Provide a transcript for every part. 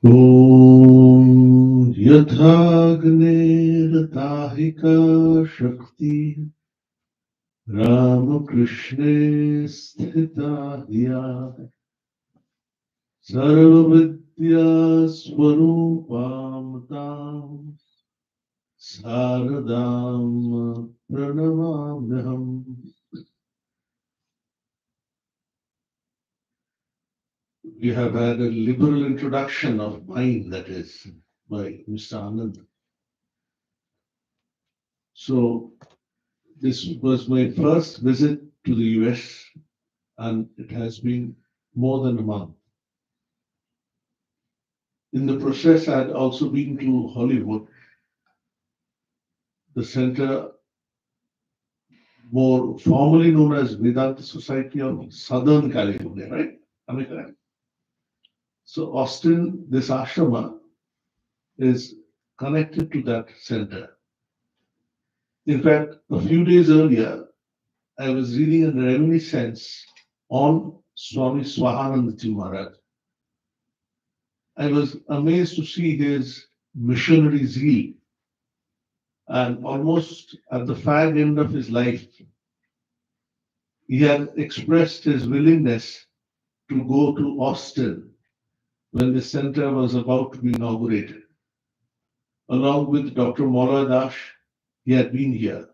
Om Yathagnirtahika Shakti Ramakrishne Sthita Hiya Sarvavidya Swarupam Tam Saradam Pranamamyaham. We have had a liberal introduction of mine, that is, by Mr. Anand. So, this was my first visit to the US, and it has been more than a month. In the process, I had also been to Hollywood, the center more formally known as Vedanta Society of Southern California, right? Am I correct? So, Austin, this ashrama is connected to that center. In fact, a few days earlier, I was reading a reminiscence on Swami Swahananda Maharaj. I was amazed to see his missionary zeal, and almost at the fag end of his life, he had expressed his willingness to go to Austin when the center was about to be inaugurated. Along with Dr. Mola Dash, he had been here.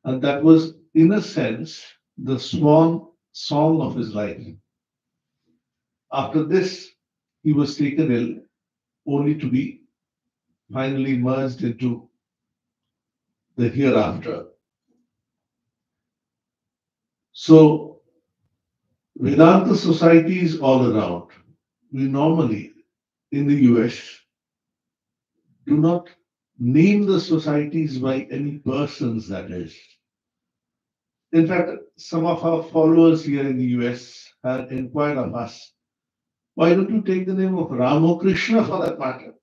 And that was, in a sense, the swan song of his life. After this, he was taken ill, only to be finally merged into the hereafter. So, Vedanta societies all around, we normally in the US do not name the societies by any persons, that is. In fact, some of our followers here in the US had inquired of us, why don't you take the name of Ramakrishna for that matter?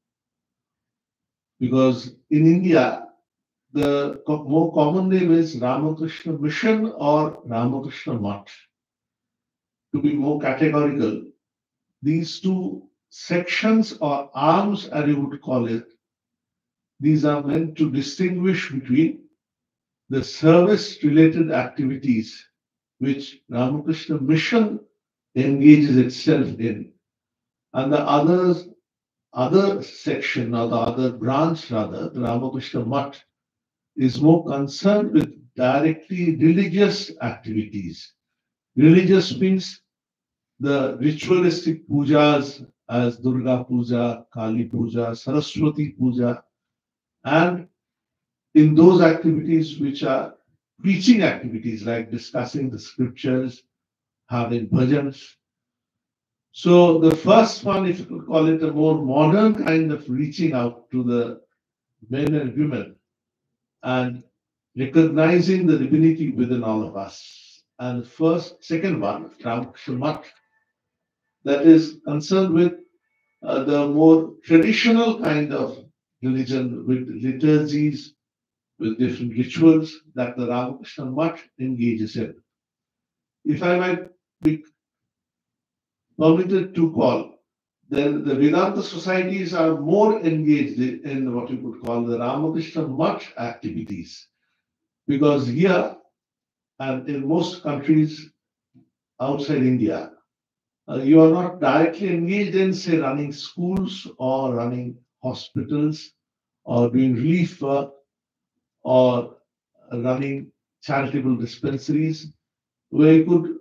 Because in India, the more common name is Ramakrishna Mission or Ramakrishna Mutt. To be more categorical, these two sections or arms, as you would call it, these are meant to distinguish between the service related activities which Ramakrishna Mission engages itself in, and the other section or the other branch, rather, the Ramakrishna Mutt, is more concerned with directly religious activities. Religious means the ritualistic pujas as Durga Puja, Kali Puja, Saraswati Puja, and in those activities which are preaching activities like discussing the scriptures, having bhajans. So the first one, if you could call it a more modern kind of reaching out to the men and women and recognizing the divinity within all of us. And second one, Ramakrishna Mutt, that is concerned with the more traditional kind of religion with liturgies, with different rituals that the Ramakrishna Mutt engages in. If I might be permitted to call, then the Vedanta societies are more engaged in what you could call the Ramakrishna Mutt activities. Because here and in most countries outside India, you are not directly engaged in, say, running schools or running hospitals or doing relief work or running charitable dispensaries, where you could,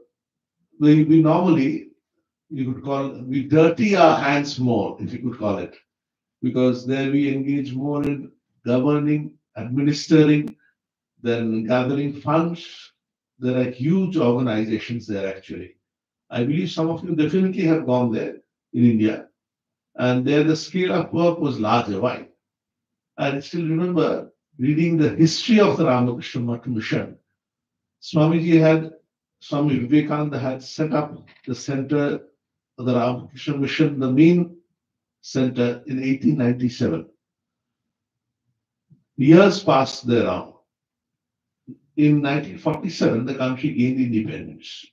where we normally, you could call, we dirty our hands more, if you could call it, because there we engage more in governing, administering, than gathering funds. There are huge organizations there actually. I believe some of you definitely have gone there in India, and there the scale of work was larger. Why? I still remember reading the history of the Ramakrishna Mutt mission. Swamiji had, Swami Vivekananda had set up the center of the Ramakrishna mission, the main center, in 1897. Years passed thereon. In 1947, the country gained independence.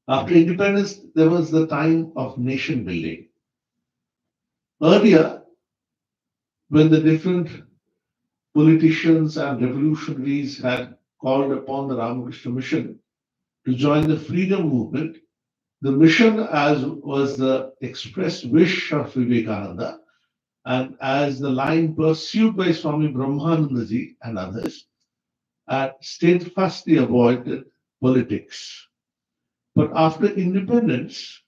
After independence, there was the time of nation building. Earlier, when the different politicians and revolutionaries had called upon the Ramakrishna Mission to join the freedom movement, the mission, as was the expressed wish of Vivekananda, and as the line pursued by Swami Brahmanandaji and others, had steadfastly avoided politics. But after independence,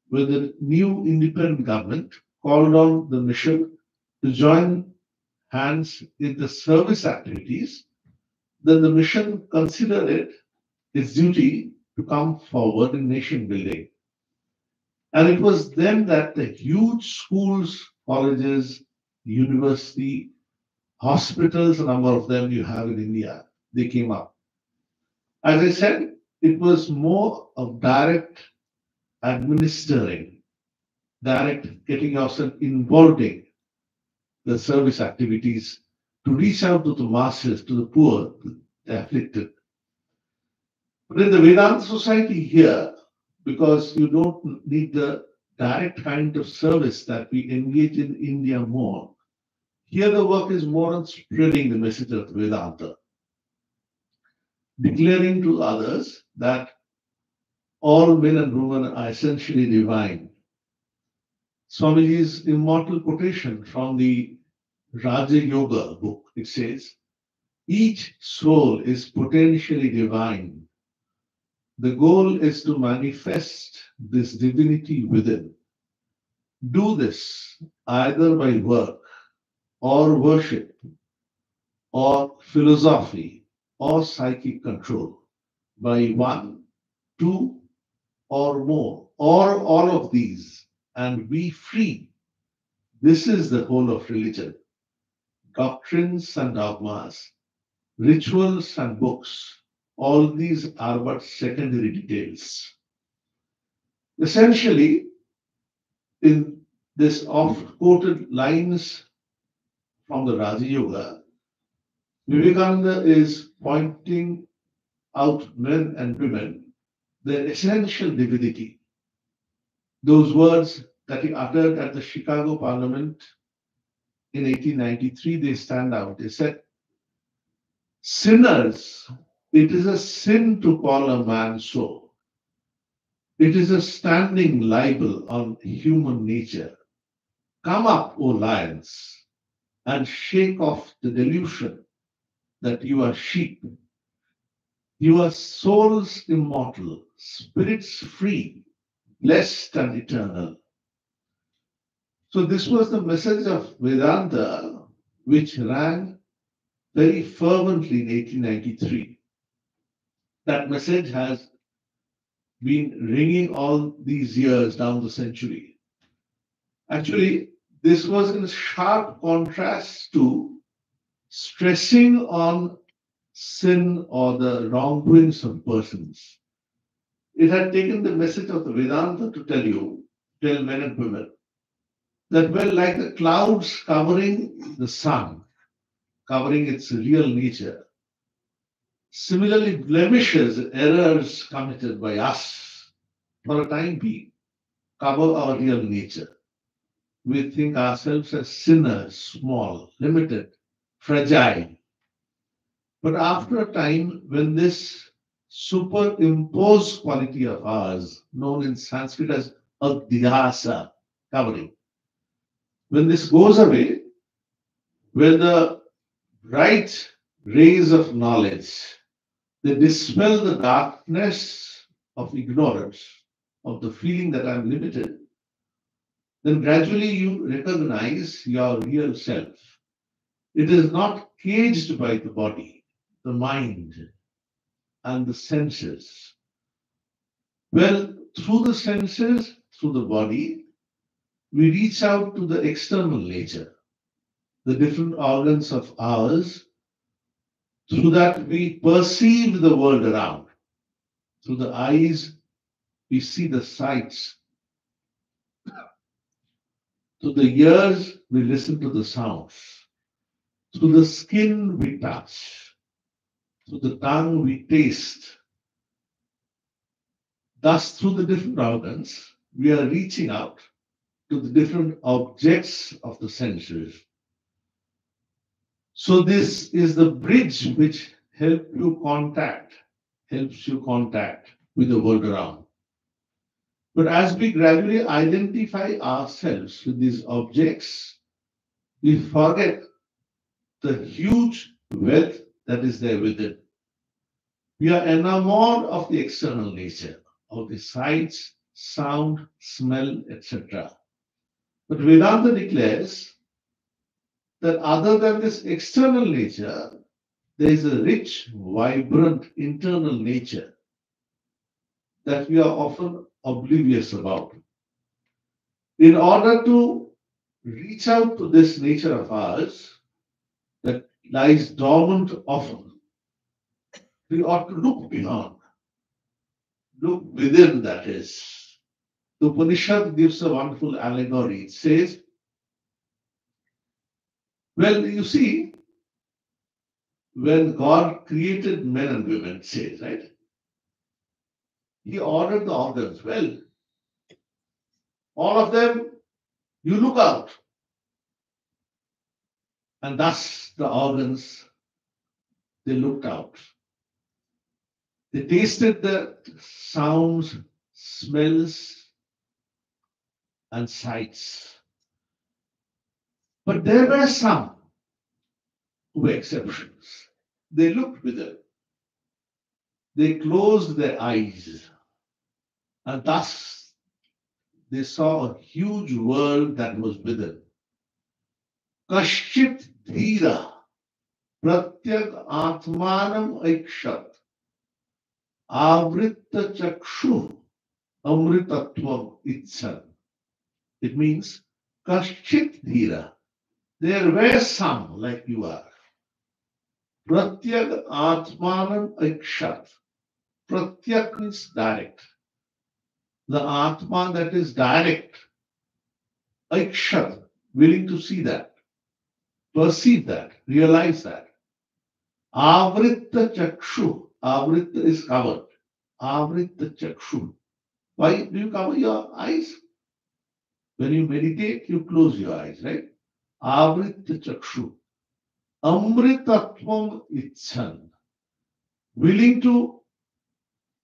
when the new independent government called on the mission to join hands in the service activities, then the mission considered it its duty to come forward in nation building. And it was then that the huge schools, colleges, university, hospitals, a number of them you have in India, they came up. As I said, it was more of direct administering, direct getting yourself involved in the service activities to reach out to the masses, to the poor, the afflicted. But in the Vedanta society here, because you don't need the direct kind of service that we engage in India more, here the work is more on spreading the message of Vedanta, declaring to others that all men and women are essentially divine. Swamiji's immortal quotation from the Raja Yoga book, it says, each soul is potentially divine. The goal is to manifest this divinity within. Do this either by work or worship or philosophy or psychic control, by one, two, or more, or all of these, and be free. This is the whole of religion. Doctrines and dogmas, rituals and books, all these are but secondary details. Essentially, in this oft-quoted lines from the Raja Yoga, Vivekananda is pointing out men and women their essential divinity. Those words that he uttered at the Chicago Parliament in 1893, they stand out. They said, sinners, it is a sin to call a man so. It is a standing libel on human nature. Come up, O lions, and shake off the delusion that you are sheep. You are souls immortal, spirits free, blessed and eternal. So this was the message of Vedanta, which rang very fervently in 1893. That message has been ringing all these years down the century. Actually, this was in sharp contrast to stressing on sin or the wrongdoings of persons. It had taken the message of the Vedanta to tell men and women, that well, like the clouds covering the sun, covering its real nature, similarly, blemishes, errors committed by us for a time being cover our real nature. We think ourselves as sinners, small, limited, fragile. But after a time, when this superimposed quality of ours, known in Sanskrit as adhyasa, covering, when this goes away, when the bright rays of knowledge, they dispel the darkness of ignorance, of the feeling that I'm limited, then gradually you recognize your real self. It is not caged by the body, the mind, and the senses. Well, through the senses, through the body, we reach out to the external nature, the different organs of ours. Through that, we perceive the world around. Through the eyes, we see the sights. Through the ears, we listen to the sounds. Through the skin, we touch. Through the tongue, we taste. Thus, through the different organs, we are reaching out to the different objects of the senses. So this is the bridge which helps you contact with the world around. But as we gradually identify ourselves with these objects, we forget the huge wealth that is there within. We are enamored of the external nature, of the sights, sound, smell, etc. But Vedanta declares that other than this external nature, there is a rich, vibrant internal nature that we are often oblivious about. In order to reach out to this nature of ours that lies dormant often, we ought to look beyond, look within, that is. The Upanishad gives a wonderful allegory. It says, well, you see, when God created men and women, it says, right? He ordered the organs. Well, all of them, you look out. And thus the organs, they looked out. They tasted the sounds, smells, and sights. But there were some who were exceptions. They looked within. They closed their eyes. And thus they saw a huge world that was within. Kashchit dhira pratyag atmanam aikshat avritta chakshu amritatvam itsan. It means kashchit dhira. There were some like you are. Pratyag atmanam aikshat. Pratyak means direct. The Atma that is direct, aikshat, willing to see that, perceive that, realize that. Avritta chakshu. Avritta is covered. Avritta chakshu. Why do you cover your eyes? When you meditate, you close your eyes, right? Avritta chakshu. Amritatvam itchan. Willing to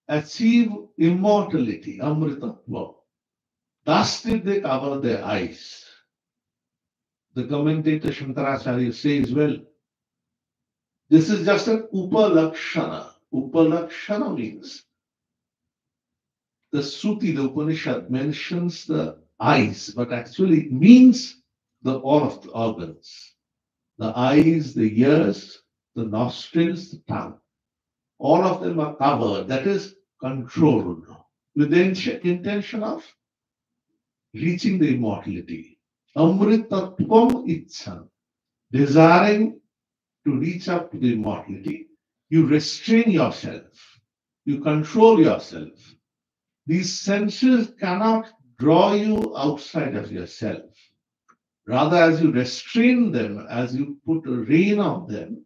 achieve immortality, amritatvam. Thus did they cover their eyes. The commentator Shankaracharya says, well, this is just an upalakshana. Upalakshana means the Sruti, the Upanishad, mentions the eyes, but actually it means all of the organs. The eyes, the ears, the nostrils, the tongue. All of them are covered, that is controlled, with the intention of reaching the immortality. Amritatvam itchan. Desiring to reach up to the immortality, you restrain yourself, you control yourself. These senses cannot draw you outside of yourself. Rather, as you restrain them, as you put a rein on them,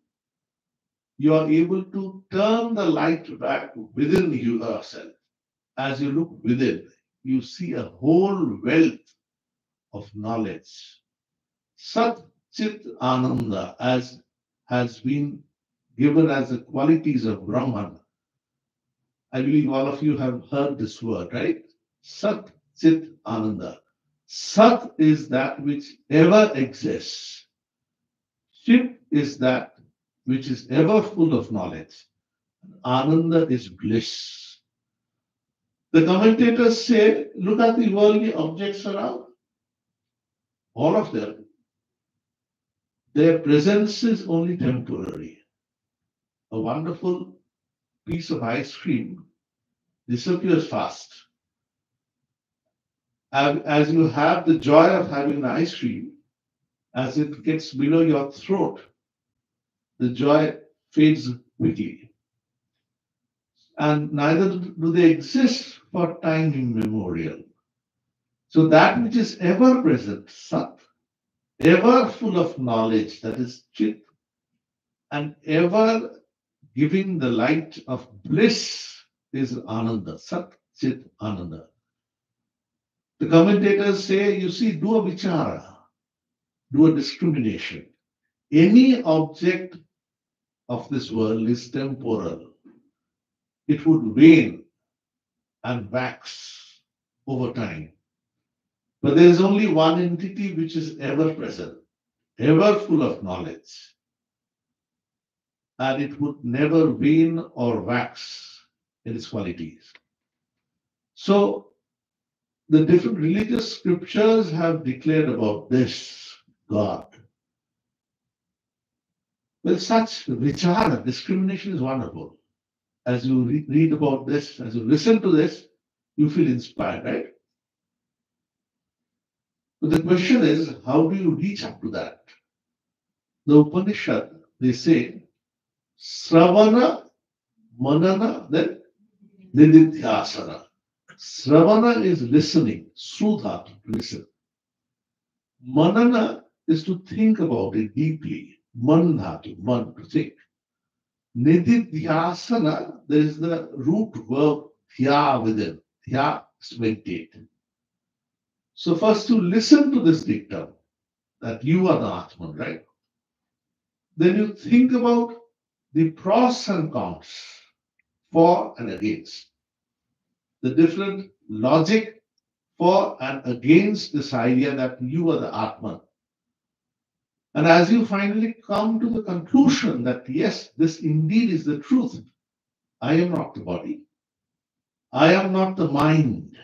you are able to turn the light back within yourself. As you look within, you see a whole wealth of knowledge. Sat Chit Ananda, as has been given as the qualities of Brahman. I believe all of you have heard this word, right? Sat Chit Ananda. Sat is that which ever exists. Chit is that which is ever full of knowledge. Ananda is bliss. The commentators say, look at the worldly objects around. All of them. Their presence is only temporary. A wonderful piece of ice cream disappears fast. As you have the joy of having the ice cream, as it gets below your throat, the joy fades quickly. And neither do they exist for time immemorial. So that which is ever present, Sat, ever full of knowledge, that is Chit, and ever giving the light of bliss is Ananda, Sat Chit Ananda. The commentators say, you see, do a vichara, do a discrimination. Any object of this world is temporal. It would wane and wax over time. But there is only one entity which is ever present, ever full of knowledge, and it would never wane or wax in its qualities. So, the different religious scriptures have declared about this God. Well, such vichara, discrimination is wonderful. As you read about this, as you listen to this, you feel inspired, right? But the question is, how do you reach up to that? The Upanishad, they say, Sravana, Manana, then Nididhyasana. Sravana is listening, Sudha, to listen. Manana is to think about it deeply. Man dhatu, man, to think. Nididhyasana, there is the root verb dhya within. Dhya is to meditate. So first you listen to this dictum that you are the Atman, right? Then you think about the pros and cons, for and against, the different logic for and against this idea that you are the Atman. And as you finally come to the conclusion that yes, this indeed is the truth, I am not the body, I am not the mind,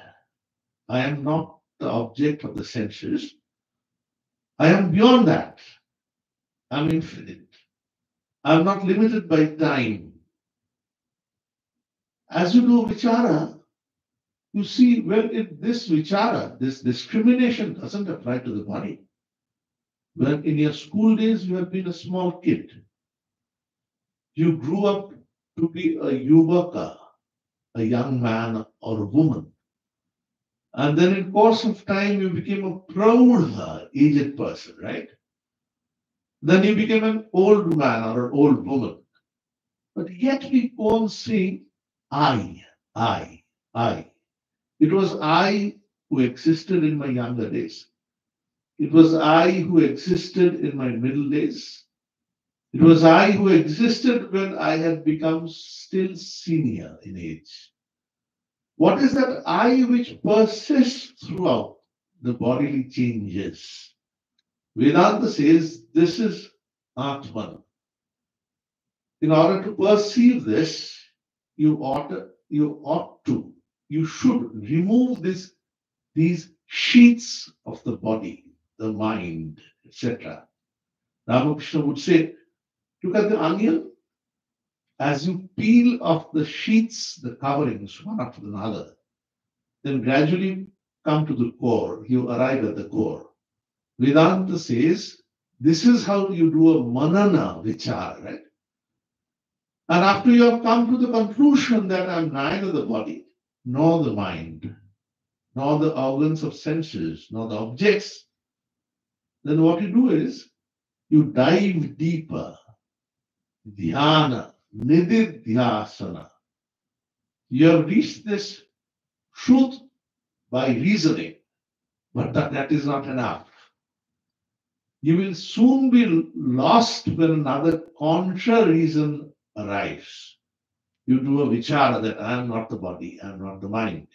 I am not the object of the senses, I am beyond that, I'm infinite, I'm not limited by time. As you do vichara, you see, well, this vichara, this discrimination doesn't apply to the body. When in your school days you have been a small kid, you grew up to be a yuvaka, a young man or a woman. And then in course of time, you became a proud aged person, right? Then you became an old man or an old woman. But yet we go on saying, I, I, I. It was I who existed in my younger days. It was I who existed in my middle days. It was I who existed when I had become still senior in age. What is that I which persists throughout the bodily changes? Vedanta says this is Atman. In order to perceive this, you should remove these sheets of the body, the mind, etc. Ramakrishna would say, look at the onion. As you peel off the sheets, the coverings, one after another, then gradually come to the core. You arrive at the core. Vedanta says, this is how you do a manana vichara, right? And after you have come to the conclusion that I'm neither the body, nor the mind, nor the organs of senses, nor the objects, then what you do is you dive deeper. Dhyana, nididhyasana. You have reached this truth by reasoning, but that is not enough. You will soon be lost when another contra reason arrives. You do a vichara that I am not the body, I am not the mind.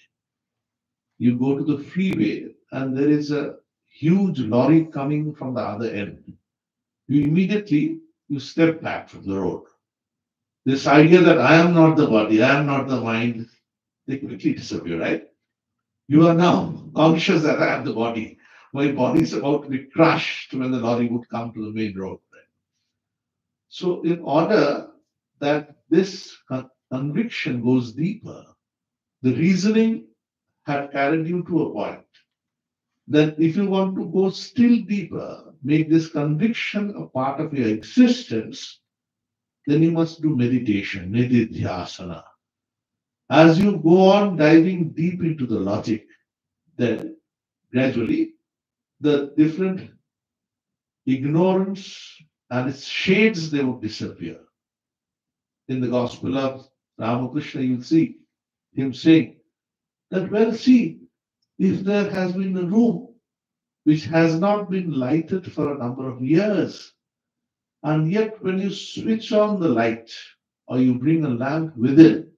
You go to the freeway and there is a huge lorry coming from the other end. You step back from the road. This idea that I am not the body, I am not the mind, they quickly disappear, right? You are now conscious that I am the body. My body is about to be crushed when the lorry would come to the main road. So, in order that this conviction goes deeper, the reasoning had carried you to a point. Then, if you want to go still deeper, make this conviction a part of your existence, then you must do meditation, nididhyasana. As you go on diving deep into the logic, then gradually the different ignorance and its shades, they would disappear. In the Gospel of Ramakrishna, you'll see him saying that, well, see, if there has been a room which has not been lighted for a number of years, and yet when you switch on the light or you bring a lamp within,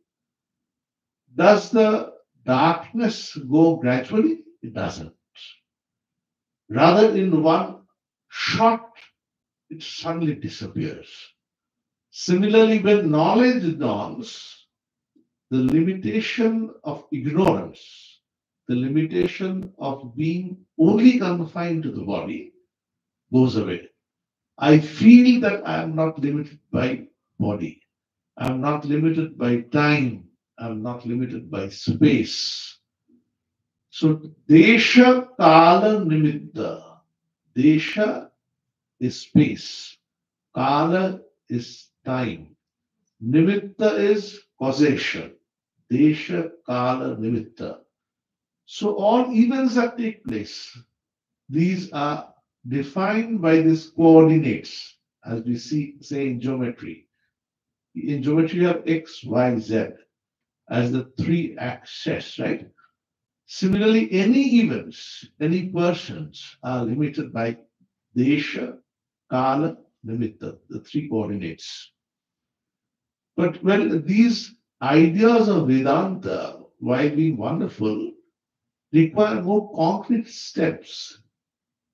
does the darkness go gradually? It doesn't. Rather, in one shot, it suddenly disappears. Similarly, when knowledge dawns, the limitation of ignorance, the limitation of being only confined to the body goes away. I feel that I am not limited by body. I am not limited by time. I am not limited by space. So, Desha Kala Nimitta. Desha is space. Kala is time. Nimitta is causation. Desha Kala Nimitta. So, all events that take place, these are defined by these coordinates, as we say in geometry. In geometry, you have X, Y, Z as the three axes, right? Similarly, any events, any persons are limited by Desha, Kala, Nimitta, the three coordinates. But when these ideas of Vedanta, while being wonderful, require more concrete steps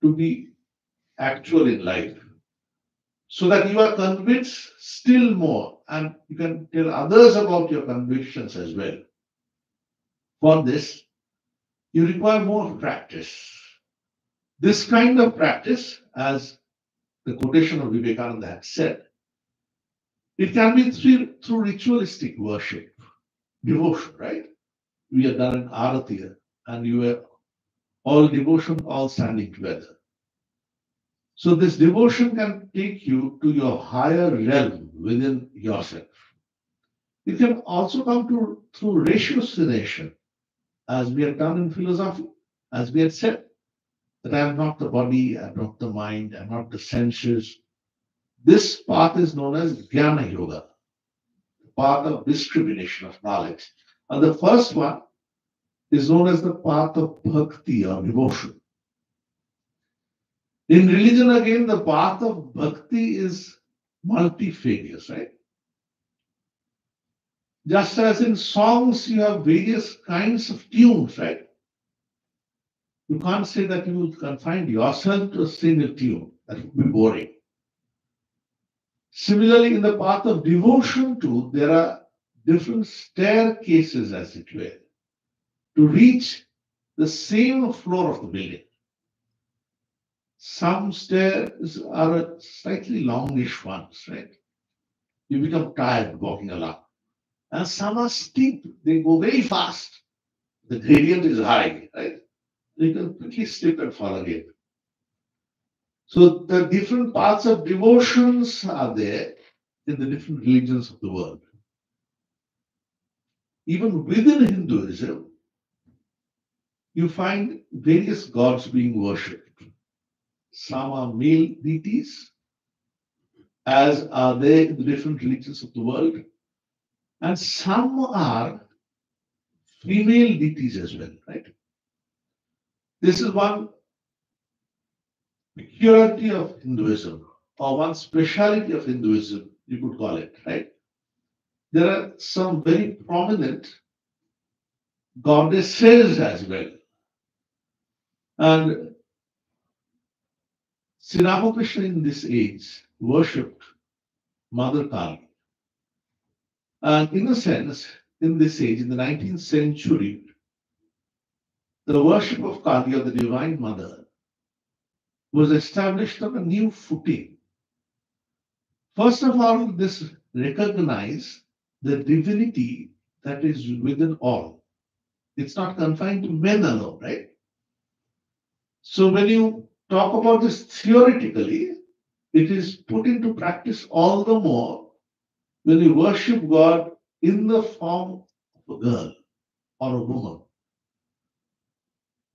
to be actual in life, so that you are convinced still more and you can tell others about your convictions as well. For this, you require more practice. This kind of practice, as the quotation of Vivekananda had said, it can be through ritualistic worship, devotion, right? We have done an arati and you were all devotion, all standing together. So this devotion can take you to your higher realm within yourself. It can also come through ratiocination, as we have done in philosophy, as we had said, that I am not the body, I am not the mind, I am not the senses. This path is known as Jnana Yoga, the path of discrimination of knowledge. And the first one is known as the path of bhakti or devotion. In religion, again, the path of bhakti is multifarious, right? Just as in songs, you have various kinds of tunes, right? You can't say that you will confine yourself to a single tune. That would be boring. Similarly, in the path of devotion too, there are different staircases, as it were, to reach the same floor of the building. Some stairs are slightly longish ones, right? You become tired walking along. And some are steep, they go very fast. The gradient is high, right? You can quickly slip and fall again. So the different paths of devotions are there in the different religions of the world. Even within Hinduism, you find various gods being worshipped. Some are male deities, as are they in the different religions of the world, and some are female deities as well, right? This is one peculiarity of Hinduism, or one speciality of Hinduism, you could call it, right? There are some very prominent goddesses as well. And Sri Ramakrishna in this age worshipped Mother Kali. And in a sense, in this age, in the 19th century, the worship of Kali, or the Divine Mother, was established on a new footing. First of all, this recognized the divinity that is within all. It's not confined to men alone, right? So when you talk about this theoretically, it is put into practice all the more when you worship God in the form of a girl or a woman.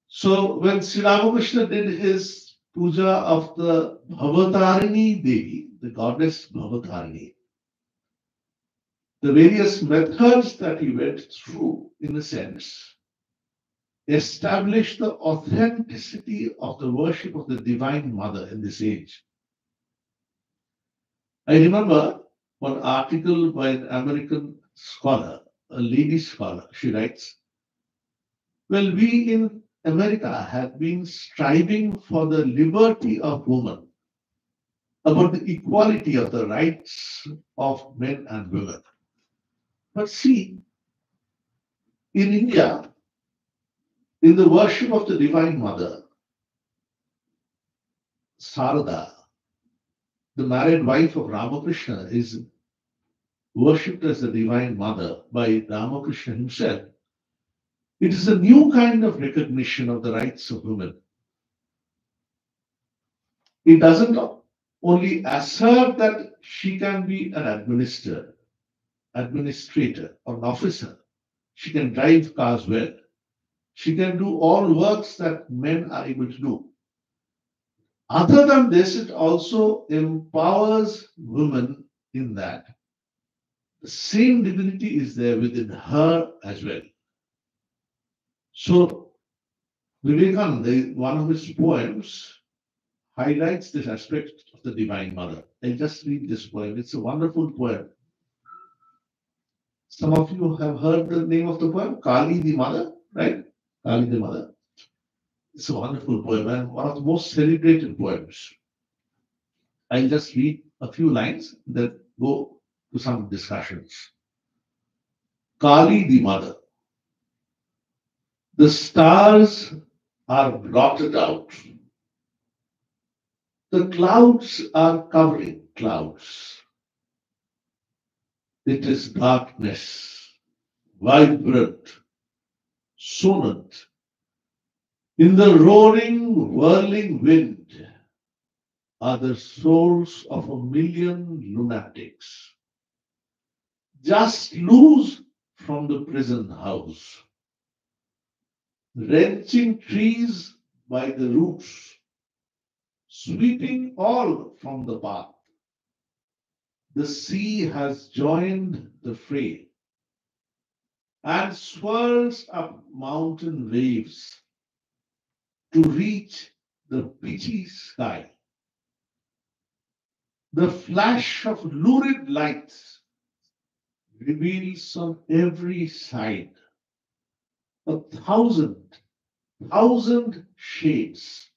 So when Sri Ramakrishna did his puja of the Bhavatarini Devi, the goddess Bhavatarini, the various methods that he went through, in a sense, establish the authenticity of the worship of the Divine Mother in this age. I remember one article by an American scholar, a lady scholar. She writes, well, we in America have been striving for the liberty of women, about the equality of the rights of men and women. But see, in India, in the worship of the Divine Mother, Sarada, the married wife of Ramakrishna, is worshipped as the Divine Mother by Ramakrishna himself. It is a new kind of recognition of the rights of women. It doesn't only assert that she can be an administrator, or an officer. She can drive cars well. She can do all works that men are able to do. Other than this, it also empowers women in that the same divinity is there within her as well. So, Vivekananda, one of his poems, highlights this aspect of the Divine Mother. I'll just read this poem. It's a wonderful poem. Some of you have heard the name of the poem, Kali the Mother, right? Kali the Mother. It's a wonderful poem and one of the most celebrated poems. I'll just read a few lines that go to some discussions. Kali the Mother. The stars are blotted out. The clouds are covering clouds. It is darkness, vibrant, sonant. In the roaring, whirling wind are the souls of 1,000,000 lunatics, just loose from the prison house, wrenching trees by the roots, sweeping all from the path. The sea has joined the fray and swirls up mountain waves to reach the pitchy sky. The flash of lurid lights reveals on every side 1,000 shades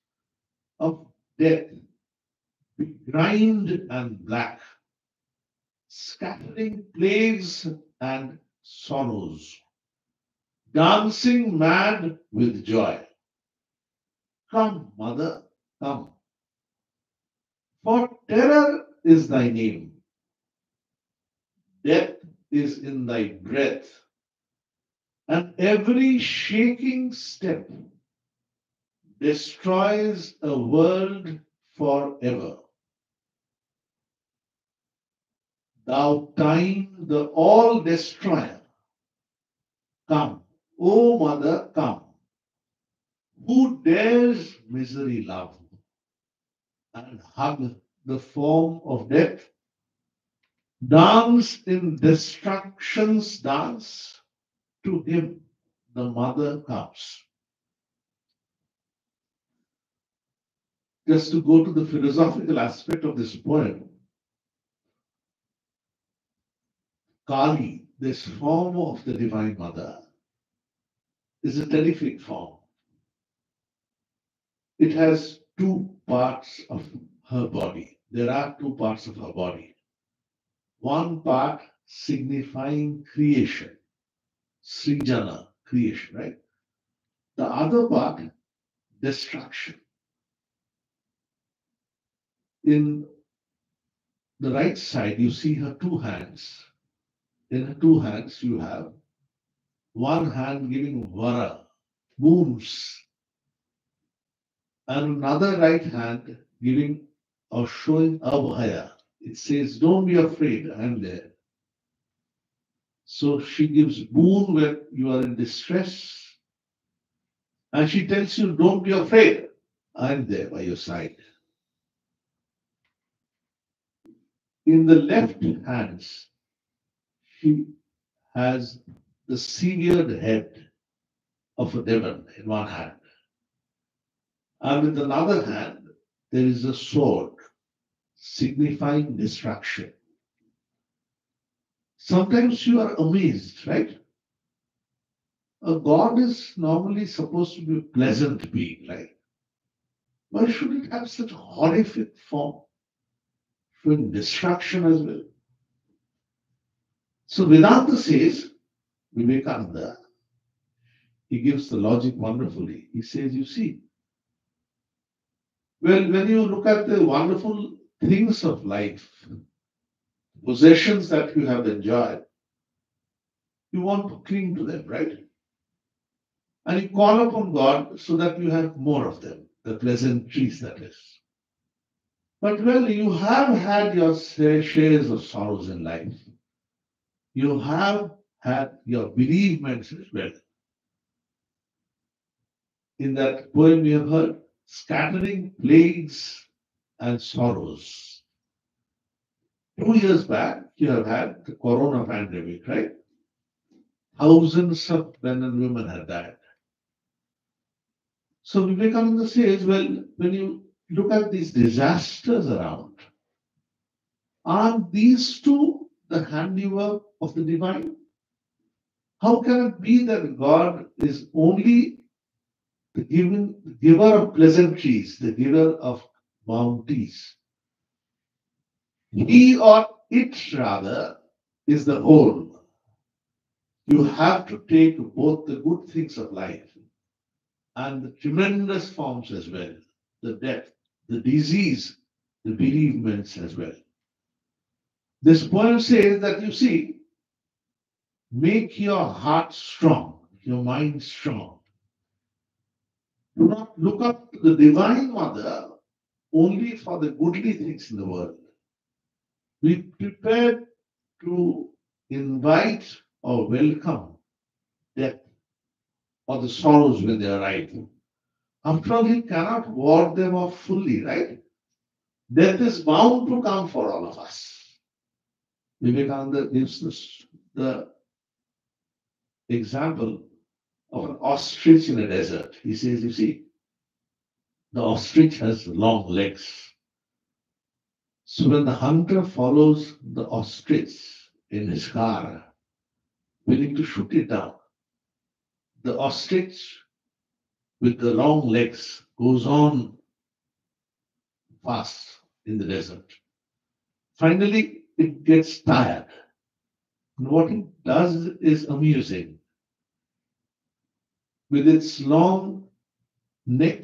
of death, begrimed and black, scattering plagues and sorrows, dancing mad with joy. Come, Mother, come. For terror is thy name. Death is in thy breath, and every shaking step destroys a world forever. Thou time, the all destroyer, come, O Mother, come. Who dares misery love and hug the form of death? Dance in destruction's dance, to him the mother comes. Just to go to the philosophical aspect of this poem, Kali, this form of the Divine Mother, is a terrific form. It has two parts of her body. There are two parts of her body. One part signifying creation, Srijana, creation, right? The other part, destruction. In the right side, you see her two hands. In her two hands, you have one hand giving vara, wounds, and another right hand giving or showing abhaya. It says, don't be afraid, I'm there. So she gives boon when you are in distress, and she tells you, don't be afraid, I'm there by your side. In the left hands, she has the severed head of a demon in one hand, and with another hand, there is a sword signifying destruction. Sometimes you are amazed, right? A God is normally supposed to be a pleasant being, right? Why should it have such horrific form, showing destruction as well? So Vedanta says, Vivekananda, he gives the logic wonderfully. He says, you see, well, when you look at the wonderful things of life, possessions that you have enjoyed, you want to cling to them, right? And you call upon God so that you have more of them, the pleasantries that is. But well, you have had your shares of sorrows in life. You have had your bereavements as well. In that poem we have heard, scattering plagues and sorrows. 2 years back, you have had the corona pandemic, right? Thousands of men and women have died. So Vivekananda says, well, when you look at these disasters around, are these two the handiwork of the divine? How can it be that God is only the giver of pleasantries, the giver of bounties? He or it rather is the whole. You have to take both the good things of life and the tremendous forms as well, the death, the disease, the bereavements as well. This poem says that you see, make your heart strong, your mind strong. Do not look up to the Divine Mother only for the goodly things in the world. Be prepared to invite or welcome death or the sorrows when they arrive. After all, he cannot ward them off fully, right? Death is bound to come for all of us. Vivekananda gives us the example of an ostrich in a desert. He says, you see, the ostrich has long legs. So when the hunter follows the ostrich in his car, willing to shoot it down, the ostrich with the long legs goes on fast in the desert. Finally, it gets tired. And what it does is amusing. With its long neck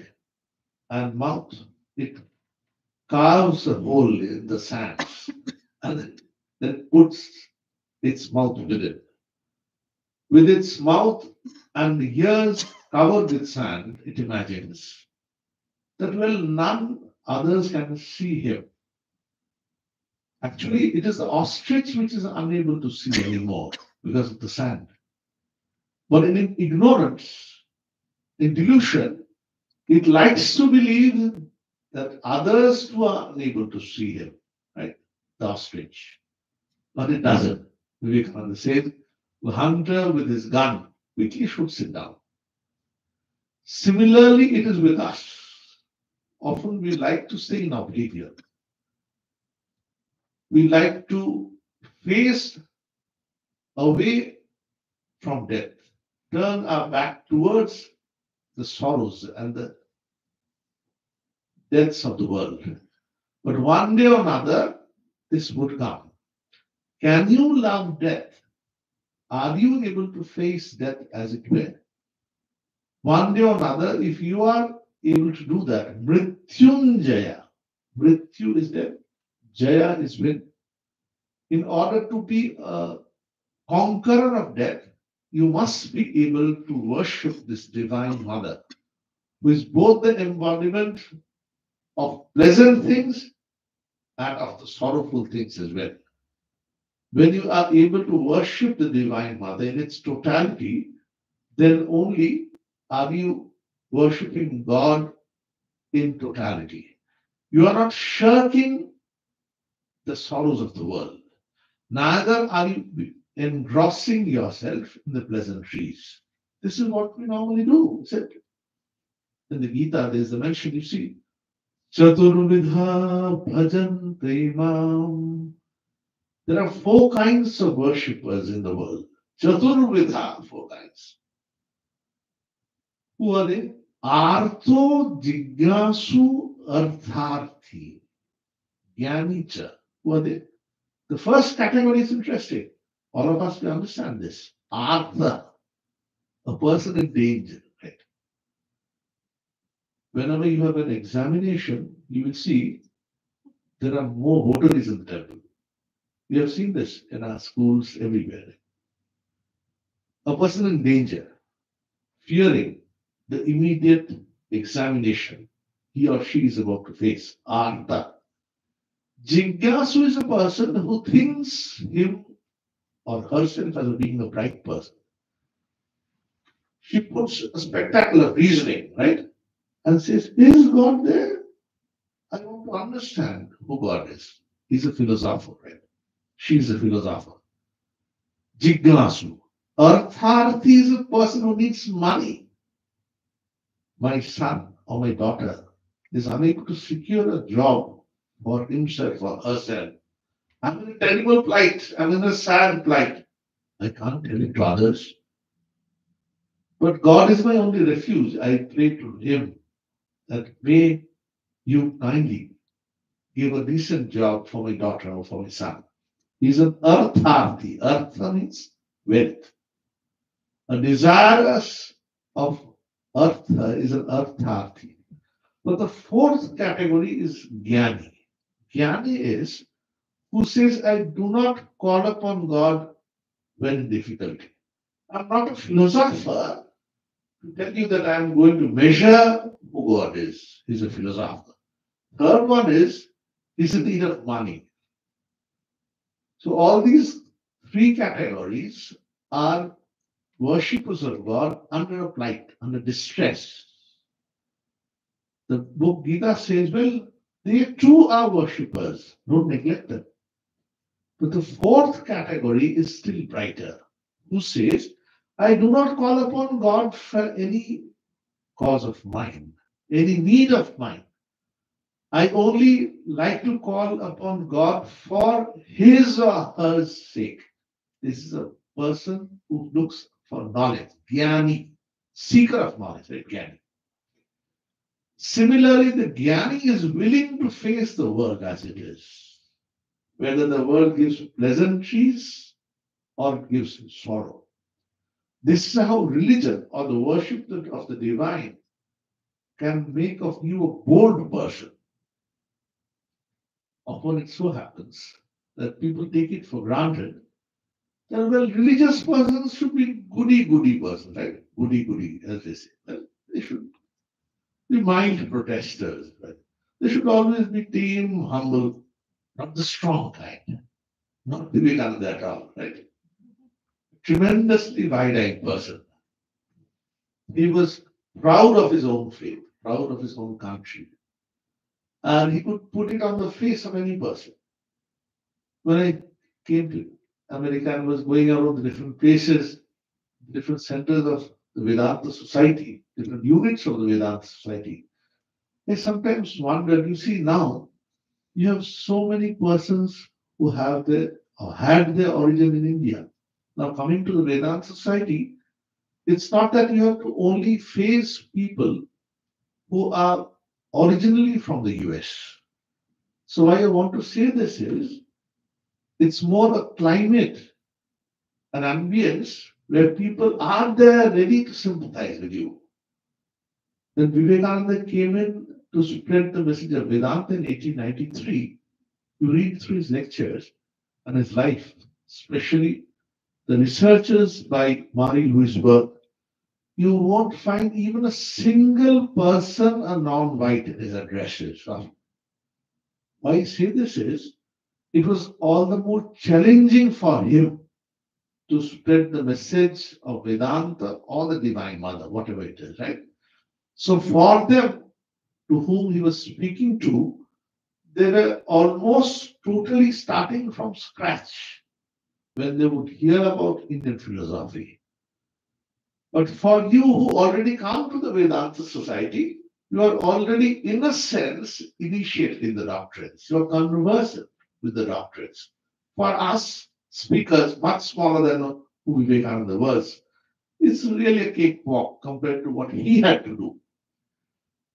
and mouth, it carves a hole in the sand and then puts its mouth within. With its mouth and ears covered with sand, it imagines that, well, none others can see him. Actually, it is the ostrich which is unable to see anymore because of the sand. But in ignorance, in delusion, it likes to believe that others too are unable to see him, right? The ostrich. But it doesn't. Vivekananda says, the hunter with his gun quickly shoots it down. Similarly, it is with us. Often we like to stay in oblivion. We like to face away from death, turn our back towards the sorrows and the deaths of the world. But one day or another, this would come. Can you love death? Are you able to face death as it were? One day or another, if you are able to do that, Mrityunjaya, Mrityu is death, Jaya is win. In order to be a conqueror of death, you must be able to worship this Divine Mother, who is both the embodiment of pleasant things and of the sorrowful things as well. When you are able to worship the Divine Mother in its totality, then only are you worshipping God in totality. You are not shirking the sorrows of the world. Neither are you engrossing yourself in the pleasantries. This is what we normally do. Isn't it? In the Gita, there is a mention, you see, Chaturvidha bhajan premam. There are four kinds of worshippers in the world. Chaturvidha, four kinds. Who are they? Artho Jignasu Artharthi. Jnanicha. Who are they? The first category is interesting. All of us will understand this. Artha, a person in danger. Right? Whenever you have an examination, you will see there are more votaries in the temple. We have seen this in our schools everywhere. A person in danger, fearing the immediate examination he or she is about to face. Artha. Jignasu is a person who thinks him or herself as being a bright person. She puts a spectacular reasoning, right? And says, is God there? I want to understand who God is. He's a philosopher, right? She's a philosopher. Jignasu. Artharthi is a person who needs money. My son or my daughter is unable to secure a job for himself or herself. I'm in a terrible plight. I'm in a sad plight. I can't tell it to others. But God is my only refuge. I pray to Him that may you kindly give a decent job for my daughter or for my son. He's an artharthi. Artha means wealth. A desirous of artha is an artharthi. But the fourth category is jnani. Jnani is who says, I do not call upon God when in difficulty. I'm not a philosopher to tell you that I'm going to measure who God is. He's a philosopher. Third one is, he's in need of money. So all these three categories are worshippers of God under a plight, under distress. The book Gita says, well, they too are worshippers. Don't neglect them. But the fourth category is still brighter, who says, I do not call upon God for any cause of mine, any need of mine. I only like to call upon God for his or her sake. This is a person who looks for knowledge, jnani, seeker of knowledge, right? Jnani. Similarly, the jnani is willing to face the world as it is, whether the world gives pleasantries or gives sorrow. This is how religion or the worship of the divine can make of you a bold person. Often it so happens that people take it for granted that, well, religious persons should be goody persons, right? Goody, as they say. Well, they should be mild protesters, right? They should always be tame, humble, not the strong kind, not Vivekananda at all, right? Tremendously wide-eyed person. He was proud of his own faith, proud of his own country. And he could put it on the face of any person. When I came to America and was going around the different places, different centers of the Vedanta society, different units of the Vedanta society, I sometimes wonder, you see now, you have so many persons who have their or had their origin in India. Now coming to the Vedanta society, it's not that you have to only face people who are originally from the US. So why I want to say this is, it's more a climate, an ambience where people are there ready to sympathize with you. When Vivekananda came in to spread the message of Vedanta in 1893, you read through his lectures and his life, especially the researches by Marie-Louise Burke, you won't find even a single person a non-white in his addresses. Why I say this is, it was all the more challenging for him to spread the message of Vedanta or the Divine Mother, whatever it is, right? So for them, to whom he was speaking to, they were almost totally starting from scratch when they would hear about Indian philosophy. But for you who already come to the Vedanta society, you are already, in a sense, initiated in the doctrines. You are conversant with the doctrines. For us, speakers much smaller than who Vivekananda was, it's really a cakewalk compared to what he had to do.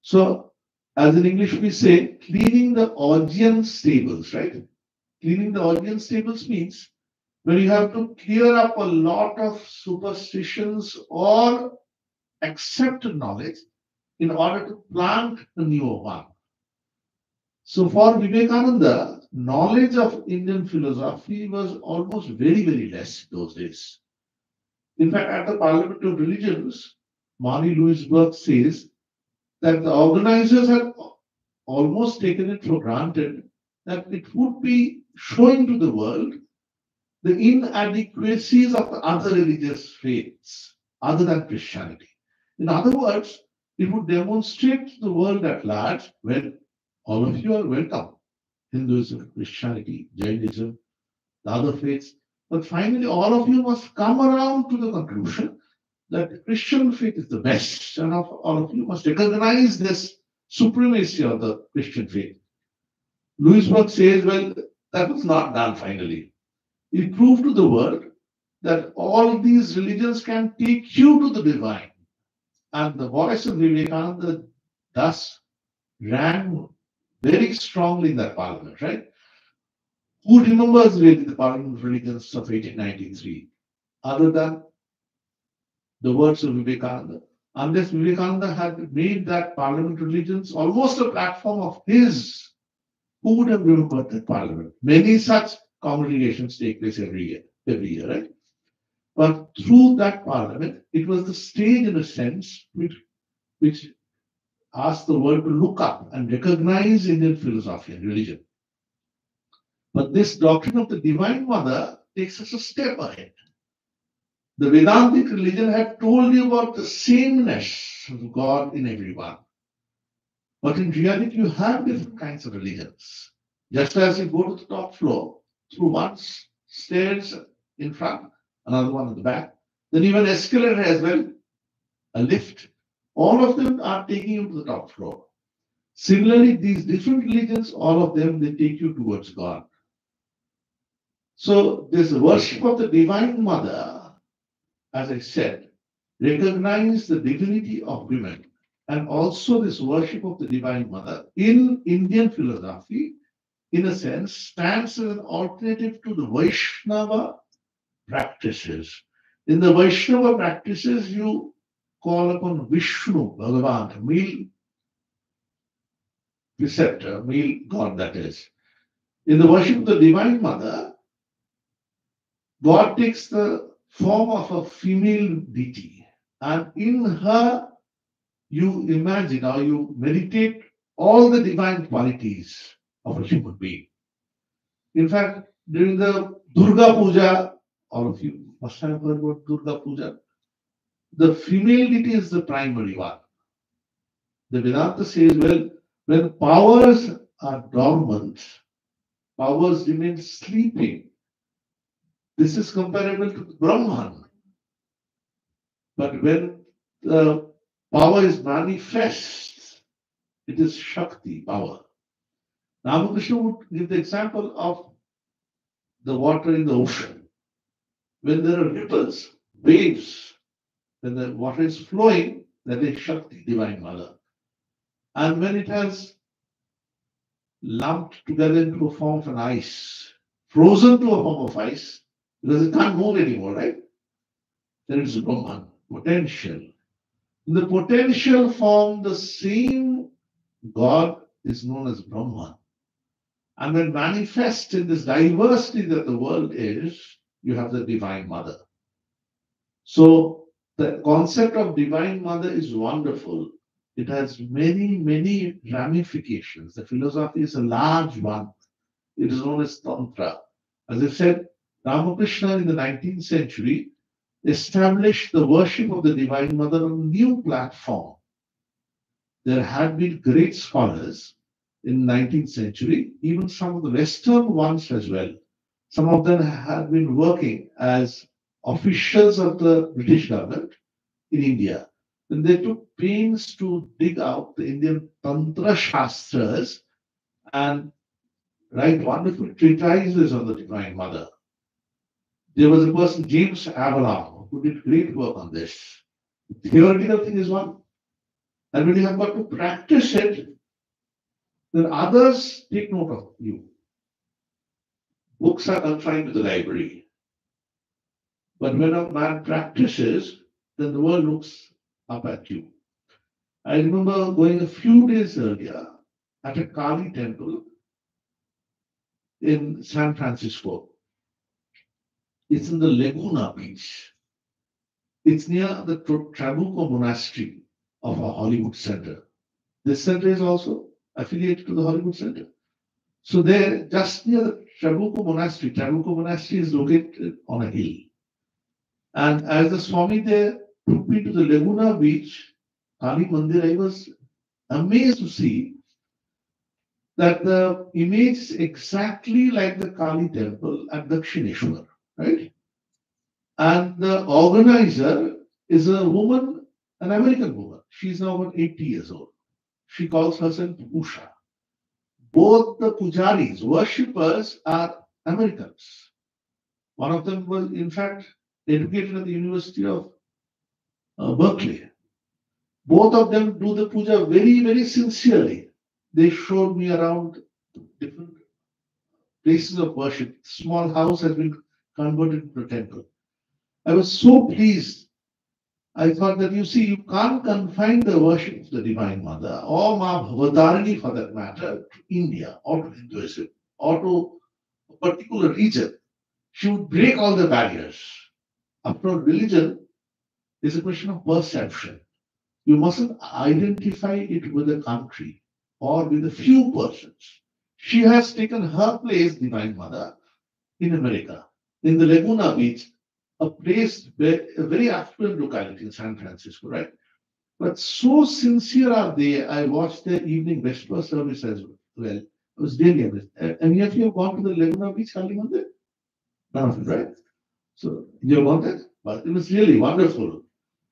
So, as in English, we say cleaning the audience stables, right? Cleaning the audience tables means when you have to clear up a lot of superstitions or accepted knowledge in order to plant a newer one. So for Vivekananda, knowledge of Indian philosophy was almost very, very less those days. In fact, at the Parliament of Religions, Mani Louisberg says that the organizers had almost taken it for granted that it would be showing to the world the inadequacies of the other religious faiths other than Christianity. In other words, it would demonstrate to the world at large, well, all of you are welcome. Hinduism, Christianity, Jainism, the other faiths. But finally, all of you must come around to the conclusion that the Christian faith is the best, and all of you must recognize this supremacy of the Christian faith. Louisberg says, well, that was not done finally. He proved to the world that all these religions can take you to the divine. And the voice of Vivekananda thus rang very strongly in that parliament, right? Who remembers really the Parliament of Religions of 1893, other than the words of Vivekananda? Unless Vivekananda had made that Parliament of Religions almost a platform of his, who would have remembered that Parliament? Many such congregations take place every year, right? But through that Parliament, it was the stage, in a sense, which asked the world to look up and recognize Indian philosophy and religion. But this doctrine of the Divine Mother takes us a step ahead. The Vedantic religion had told you about the sameness of God in everyone. But in reality, you have different kinds of religions. Just as you go to the top floor, through one stairs in front, another one at the back, then even escalator as well, a lift. All of them are taking you to the top floor. Similarly, these different religions, all of them, they take you towards God. So this worship of the Divine Mother, as I said, recognize the divinity of women. And also this worship of the Divine Mother in Indian philosophy, in a sense, stands as an alternative to the Vaishnava practices. In the Vaishnava practices, you call upon Vishnu, Bhagavan, male preceptor, male God that is. In the worship of the Divine Mother, God takes the form of a female deity, and in her you imagine or you meditate all the divine qualities of a human being. In fact, during the Durga Puja, all of you must have heard about Durga Puja, the female deity is the primary one. The Vedanta says, well, when powers are dormant, powers remain sleeping. This is comparable to Brahman. But when the power is manifest, it is Shakti power. Ramakrishna would give the example of the water in the ocean. When there are ripples, waves, when the water is flowing, that is Shakti, Divine Mother. And when it has lumped together into a form of an ice, frozen to a form of ice, because it can't move anymore, right? Then it's Brahman, potential. In the potential form, the same God is known as Brahman. And when manifest in this diversity that the world is, you have the Divine Mother. So the concept of Divine Mother is wonderful. It has many, many ramifications. The philosophy is a large one. It is known as Tantra. As I said, Ramakrishna in the 19th century established the worship of the Divine Mother on a new platform. There had been great scholars in the 19th century, even some of the Western ones as well. Some of them had been working as officials of the British government, in India, then they took pains to dig out the Indian Tantra Shastras and write wonderful treatises on the Divine Mother. There was a person, James Avalon, who did great work on this. The theoretical thing is one, and when you have got to practice it, then others take note of you. Books are confined to the library. But when a man practices, then the world looks up at you. I remember going a few days earlier at a Kali temple in San Francisco. It's in the Laguna Beach. It's near the Trabuco Monastery of a Hollywood Center. This center is also affiliated to the Hollywood Center. So there, just near the Trabuco Monastery is located on a hill. And as the Swami there took me to the Laguna Beach, Kali Mandir, I was amazed to see that the image is exactly like the Kali temple at Dakshineshwar, right? And the organizer is a woman, an American woman. She's now about 80 years old. She calls herself Usha. Both the pujaris, worshippers, are Americans. One of them was, in fact, educated at the University of Berkeley. Both of them do the puja very, very sincerely. They showed me around different places of worship. Small house has been converted into a temple. I was so pleased. I thought that you see, you can't confine the worship of the Divine Mother or Ma Bhavatarini for that matter to India or to Hinduism or to a particular region. She would break all the barriers. After all, religion is a question of perception. You mustn't identify it with a country or with a few persons. She has taken her place, Divine Mother, in America, in the Laguna Beach, a place, a very affluent locality in San Francisco, right? But so sincere are they. I watched their evening Vesper service as well. It was daily amazed. And yet you have gone to the Laguna Beach, Kali Mandir? None of it, right? So you want it? But it was really wonderful.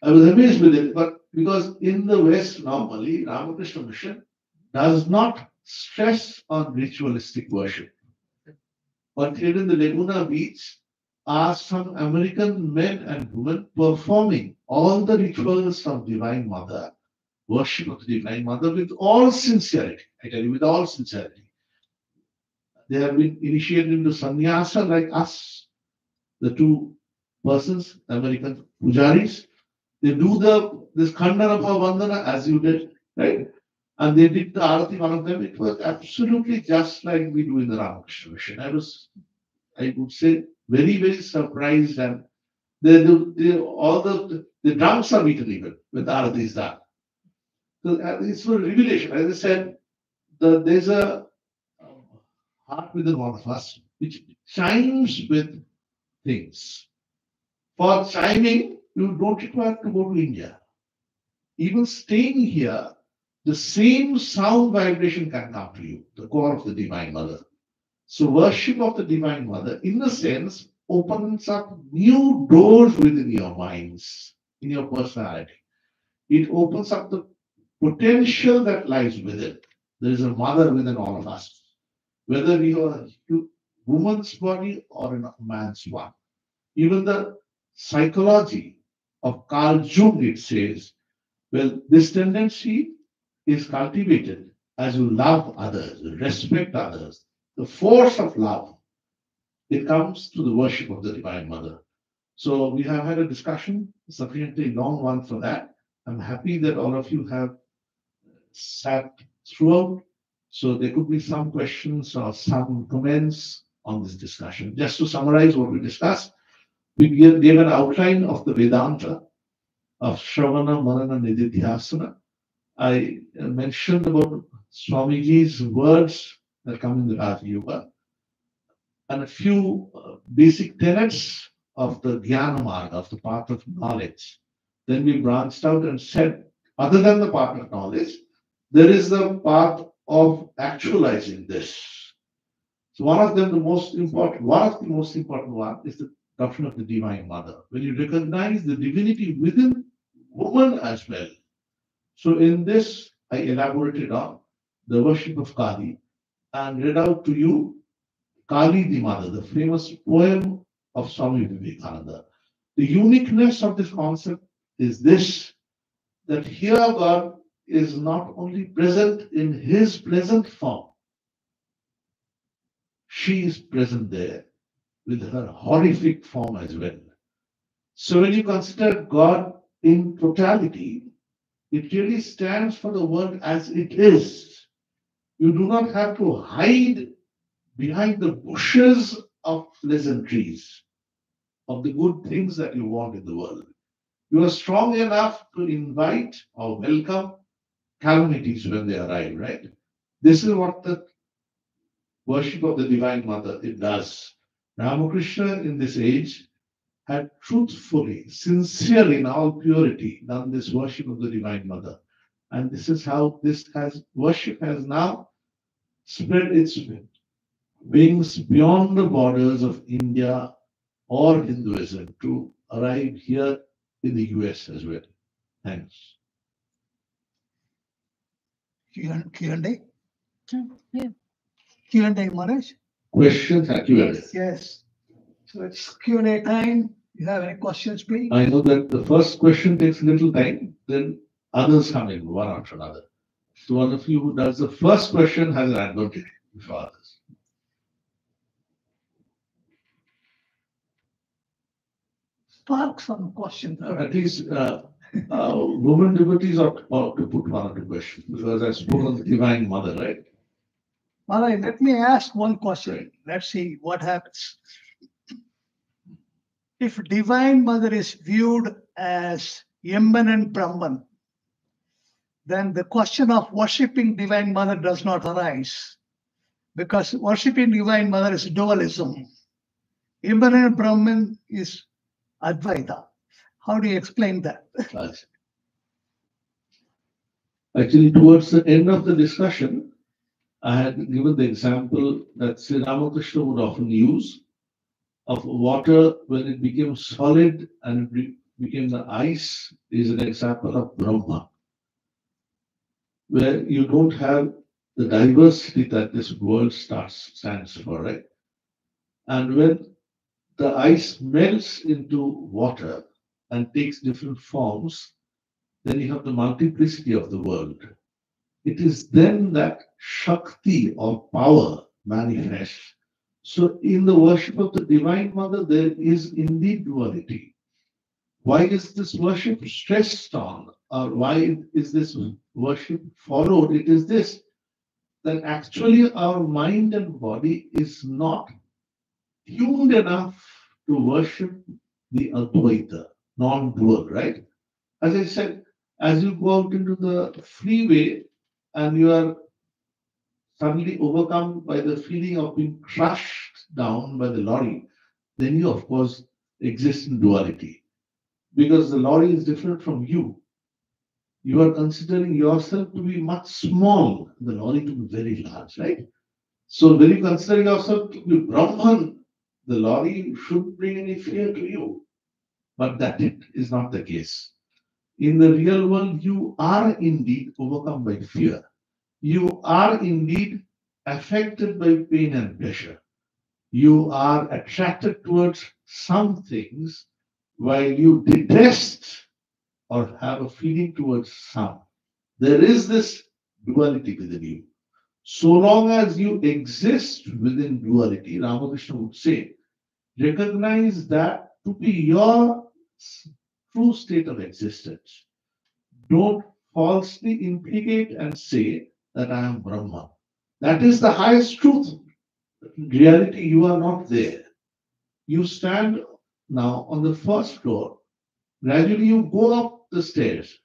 I was amazed with it. But because in the West, normally, Ramakrishna Mission does not stress on ritualistic worship. But here in the Laguna Beach are some American men and women performing all the rituals of Divine Mother, worship of the Divine Mother with all sincerity. I tell you, with all sincerity. They have been initiated into sannyasa like us, the two persons, American pujaris. They do this Khandana Vandana as you did, right? And they did the Arati, one of them. It was absolutely just like we do in the Ramakrishna Mission. I would say, very, very surprised. And all the drums are beaten even when the Arati is done. So it's for revelation. As I said, there's a heart within one of us which chimes with things. For chiming, you don't require to go to India. Even staying here, the same sound vibration can come to you, the core of the Divine Mother. So worship of the Divine Mother, in a sense, opens up new doors within your minds, in your personality. It opens up the potential that lies within. There is a mother within all of us, whether we are a woman's body or in a man's one. Even the psychology of Carl Jung, it says, well, this tendency is cultivated as you love others, respect others. The force of love, it comes to the worship of the Divine Mother. So we have had a discussion, a sufficiently long one for that. I'm happy that all of you have sat throughout. So there could be some questions or some comments on this discussion. Just to summarize what we discussed, we gave an outline of the Vedanta of Shravana, Manana, Nididhyasana. I mentioned about Swamiji's words that come in the Raja Yoga and a few basic tenets of the Jnana Marga, of the path of knowledge. Then we branched out and said, other than the path of knowledge, there is the path of actualizing this. So one of the most important one is the doctrine of the Divine Mother. When you recognize the divinity within woman as well. So in this, I elaborated on the worship of Kali and read out to you Kali the Mother, the famous poem of Swami Vivekananda. The uniqueness of this concept is this, that here God is not only present in his present form, she is present there with her horrific form as well. So when you consider God in totality, it really stands for the world as it is. You do not have to hide behind the bushes of pleasantries, of the good things that you want in the world. You are strong enough to invite or welcome calamities when they arrive, right? This is what the worship of the Divine Mother it does. Ramakrishna in this age had truthfully, sincerely, in all purity, done this worship of the Divine Mother. And this is how worship has now spread its wings beyond the borders of India or Hinduism to arrive here in the US as well. Thanks. Q&A? Yeah. Q&A, Maharaj? Questions and Q&A. Yes. So it's Q&A time. You have any questions, please? I know that the first question takes a little time, then others come in one after another. So one of you who does the first question has an advantage before others. Spark some questions. At least women devotees ought to put one or two questions because I spoke on the Divine Mother, right? Maharaj, let me ask one question. Let's see what happens. If Divine Mother is viewed as immanent Brahman, then the question of worshipping Divine Mother does not arise, because worshipping Divine Mother is dualism. Immanent Brahman is Advaita. How do you explain that? Actually, towards the end of the discussion, I had given the example that Sri Ramakrishna would often use of water when it became solid and it became the ice is an example of Brahma, where you don't have the diversity that this world stands for, right? And when the ice melts into water and takes different forms, then you have the multiplicity of the world. It is then that Shakti or power manifests. So in the worship of the Divine Mother, there is indeed duality. Why is this worship stressed on? Or why is this worship followed? It is this, that actually our mind and body is not tuned enough to worship the Advaita, non-dual, right? As I said, as you go out into the freeway and you are suddenly overcome by the feeling of being crushed down by the lorry, then you, of course, exist in duality. Because the lorry is different from you. You are considering yourself to be much small, the lorry to be very large, right? So when you consider yourself to be Brahman, the lorry shouldn't bring any fear to you. But that is not the case. In the real world, you are indeed overcome by fear. You are indeed affected by pain and pleasure. You are attracted towards some things while you detest or have a feeling towards some. There is this duality within you. So long as you exist within duality, Ramakrishna would say, recognize that to be your true state of existence. Don't falsely implicate and say that I am Brahma. That is the highest truth. In reality, you are not there. You stand now on the first floor. Gradually, you go up the stairs.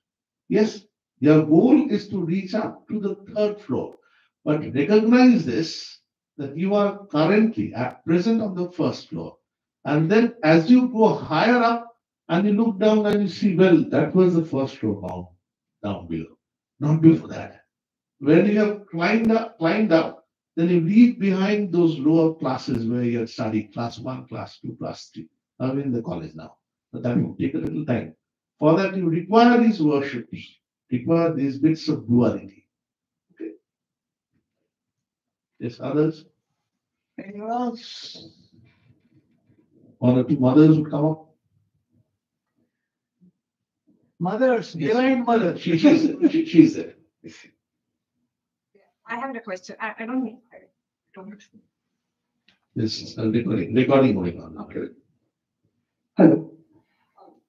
Yes, your goal is to reach up to the third floor. But recognize this, that you are currently at present on the first floor. And then as you go higher up and you look down and you see, well, that was the first floor down below. Not before that. When you have climbed up, then you leave behind those lower classes where you had studied class 1, class 2, class 3. I'm in the college now. But that will take a little time. For that, you require these worships, require these bits of duality. Okay. Yes, others? Anyone else? One or two mothers would come up. Mothers, Yes. divine mother. She's there. I have a question. I don't. This is a recording going on. Okay. Hello.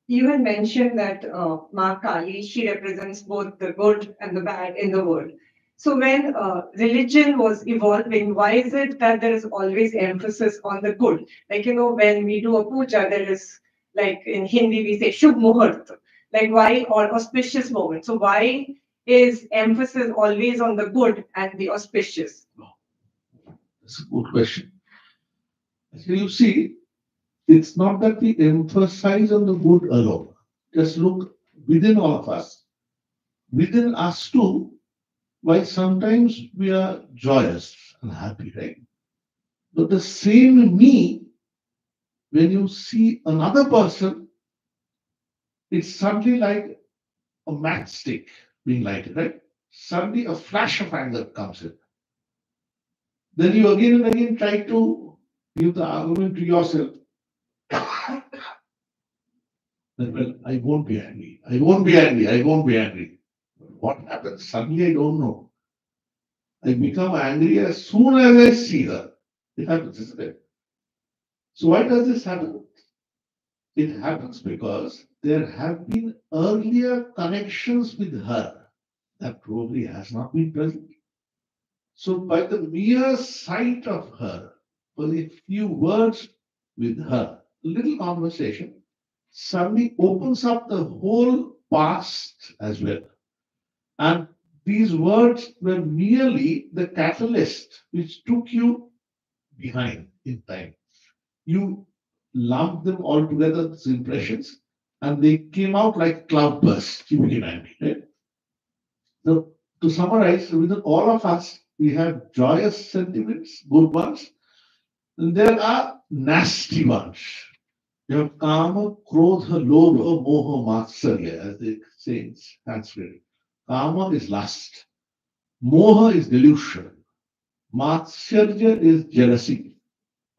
You had mentioned that Ma Kali, she represents both the good and the bad in the world. So when religion was evolving, why is it that there is always emphasis on the good? Like, when we do a puja, there is, like in Hindi, we say Shubh Muhurt. Like why, or auspicious moment. So why is emphasis always on the good and the auspicious? That's a good question. So you see, it's not that we emphasize on the good alone. Just look within all of us. Within us too, why sometimes we are joyous and happy, right? But the same me, when you see another person, it's suddenly like a matchstick being lighted, right? Suddenly a flash of anger comes in. Then you again and again try to give the argument to yourself. That, well, I won't be angry. I won't be angry. I won't be angry. What happens? Suddenly I don't know. I become angry as soon as I see her. It happens, isn't it? So why does this happen? It happens because there have been earlier connections with her that probably has not been present. So by the mere sight of her, for a few words with her, a little conversation, suddenly opens up the whole past as well. And these words were merely the catalyst which took you behind in time. You lumped them all together, these impressions, and they came out like cloudbursts. You became angry, right? So, to summarize, within all of us, we have joyous sentiments, good ones, and there are nasty ones. You have kama, krodha, lobha, moha, matsarya, as they say in Sanskrit. Kama is lust, moha is delusion, matsarya is jealousy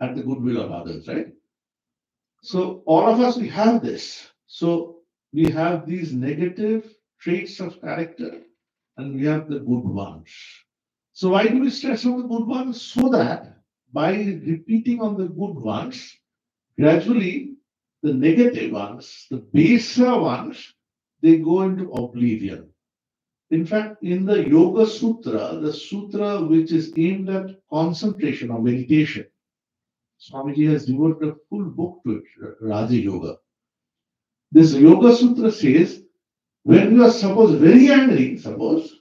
at the goodwill of others, right? So all of us, we have this. So we have these negative traits of character and we have the good ones. So why do we stress on the good ones? So that by repeating on the good ones, gradually the negative ones, the baser ones, they go into oblivion. In fact, in the Yoga Sutra, the sutra which is aimed at concentration or meditation, Swamiji has devoted a full book to it, Raja Yoga. This Yoga Sutra says, when you are suppose very angry, suppose,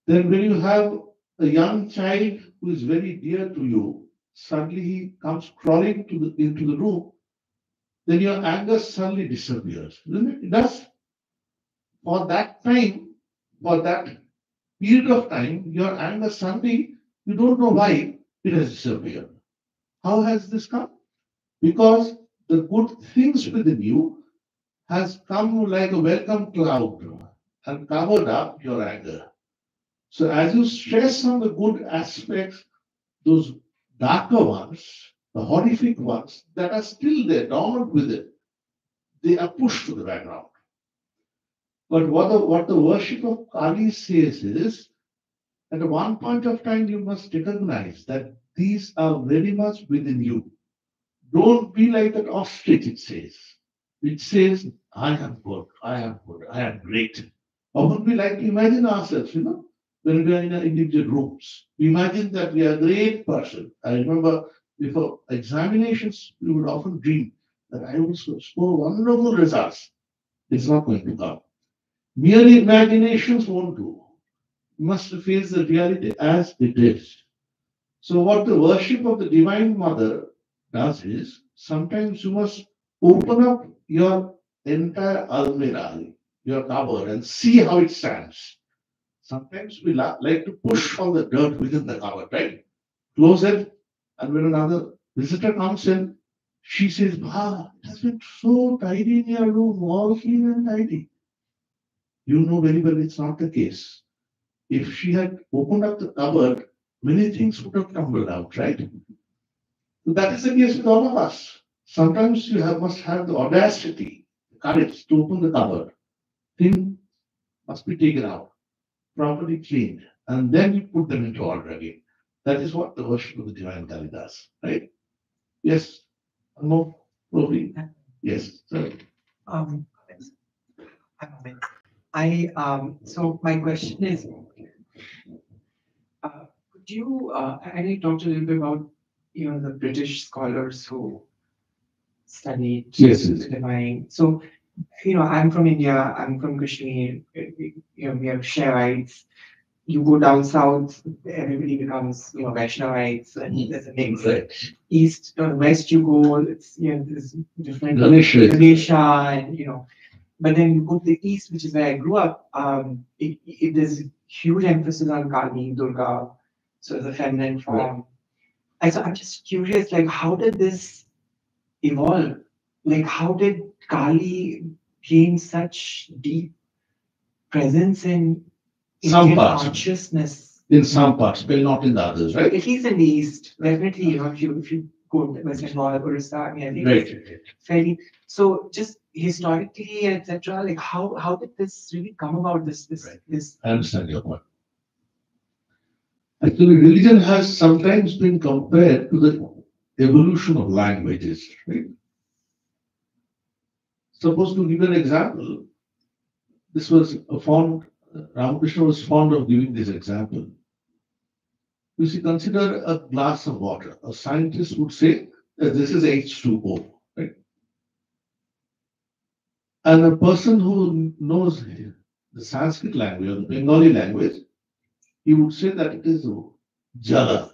then when you have a young child who is very dear to you, suddenly he comes crawling into the room, then your anger suddenly disappears. Isn't it? It does. For that time, for that period of time, your anger suddenly, you don't know why it has disappeared. How has this come? Because the good things within you has come like a welcome cloud and covered up your anger. So as you stress on the good aspects, those darker ones, the horrific ones that are still there, dormant within, they are pushed to the background. But what the worship of Kali says is, at one point of time, you must recognize that these are very much within you. Don't be like that ostrich, it says. It says, I am good, I am good, I am great. Often we like to imagine ourselves, when we are in our individual rooms. We imagine that we are a great person. I remember before examinations, we would often dream that I will score wonderful results. It's not going to come. Mere imaginations won't do. You must face the reality as it is. So, what the worship of the Divine Mother does is sometimes you must open up your entire almirah, your cupboard, and see how it stands. Sometimes we like to push all the dirt within the cupboard, right? Close it, and when another visitor comes in, She says, "Ah, it has been so tidy in your room, all clean and tidy." You know very well it's not the case. If she had opened up the cupboard, many things would have tumbled out, right? So that is the case with all of us. Sometimes you must have the audacity, the courage to open the cupboard. Things must be taken out, properly cleaned, and then you put them into order again. That is what the worship of the Divine Kali does, right? Yes. No, probably. Yes. Sorry. Um, I'm Amit. So my question is, could you, I need to talk a little bit about, the British scholars who studied Yes. the divine. So, I'm from India, I'm from Kashmir, we have Shaivites. You go down south, everybody becomes, Vaishnavites, and there's a mix. Right. East or west, you go, it's, there's different Ganesha. Ganesha, and, but then you go to the east, which is where I grew up, there's huge emphasis on Kali, Durga, so the feminine form. Right. And so I'm just curious, like, how did this evolve? Like, how did Kali gain such deep presence in Some Indian parts. consciousness? In some parts, but not in the others, right? At least in the east, definitely, if you go to West Bengal, Orissa, I mean, I think Right. it's fairly. So just historically, etc., like how did this really come about? Right. This. I understand your point. Actually, religion has sometimes been compared to the evolution of languages, right? Suppose to give an example, this was a fond, Ramakrishna was fond of giving this example. You see, consider a glass of water. A scientist would say that this is H2O, right? And a person who knows the Sanskrit language or the Bengali language, he would say that it is jala,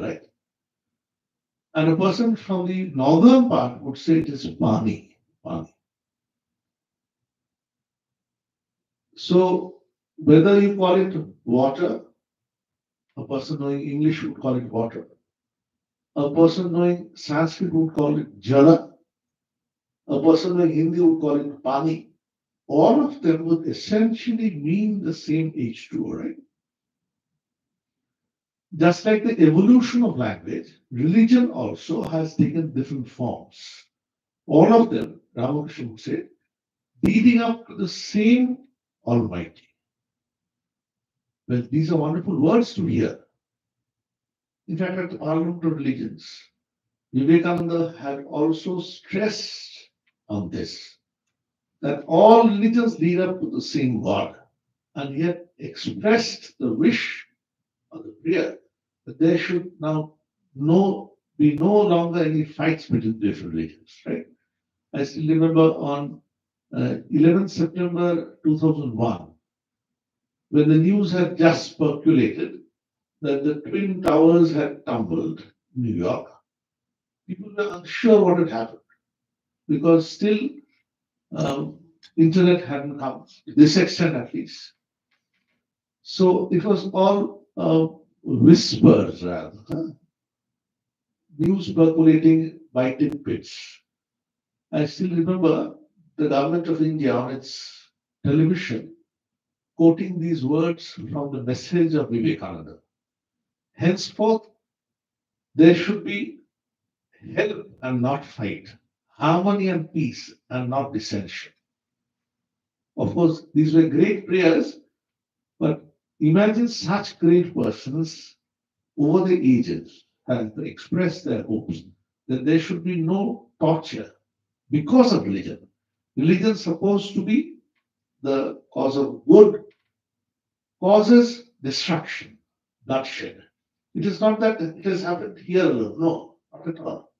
right? And a person from the northern part would say it is pani. So whether you call it water, a person knowing English would call it water. A person knowing Sanskrit would call it jala. A person knowing Hindi would call it pani. All of them would essentially mean the same H2O, right? Just like the evolution of language, religion also has taken different forms. All of them, Ramakrishna would say, leading up to the same Almighty. Well, these are wonderful words to hear. In fact, at the Parliament of Religions, Vivekananda had also stressed on this, that all religions lead up to the same God, and he had expressed the wish or the prayer that there should now be no longer any fights between different religions, right? I still remember on 11th September 2001, when the news had just percolated that the Twin Towers had tumbled in New York, people were unsure what had happened because still internet hadn't come, to this extent at least. So it was all whispers rather, news percolating by tidbits. I still remember the government of India on its television quoting these words from the message of Vivekananda. Henceforth, there should be help and not fight, harmony and peace and not dissension. Of course, these were great prayers, but imagine such great persons over the ages have expressed their hopes that there should be no torture because of religion. Religion is supposed to be the cause of good, causes destruction, bloodshed. It is not that it has happened here alone. No, not at all.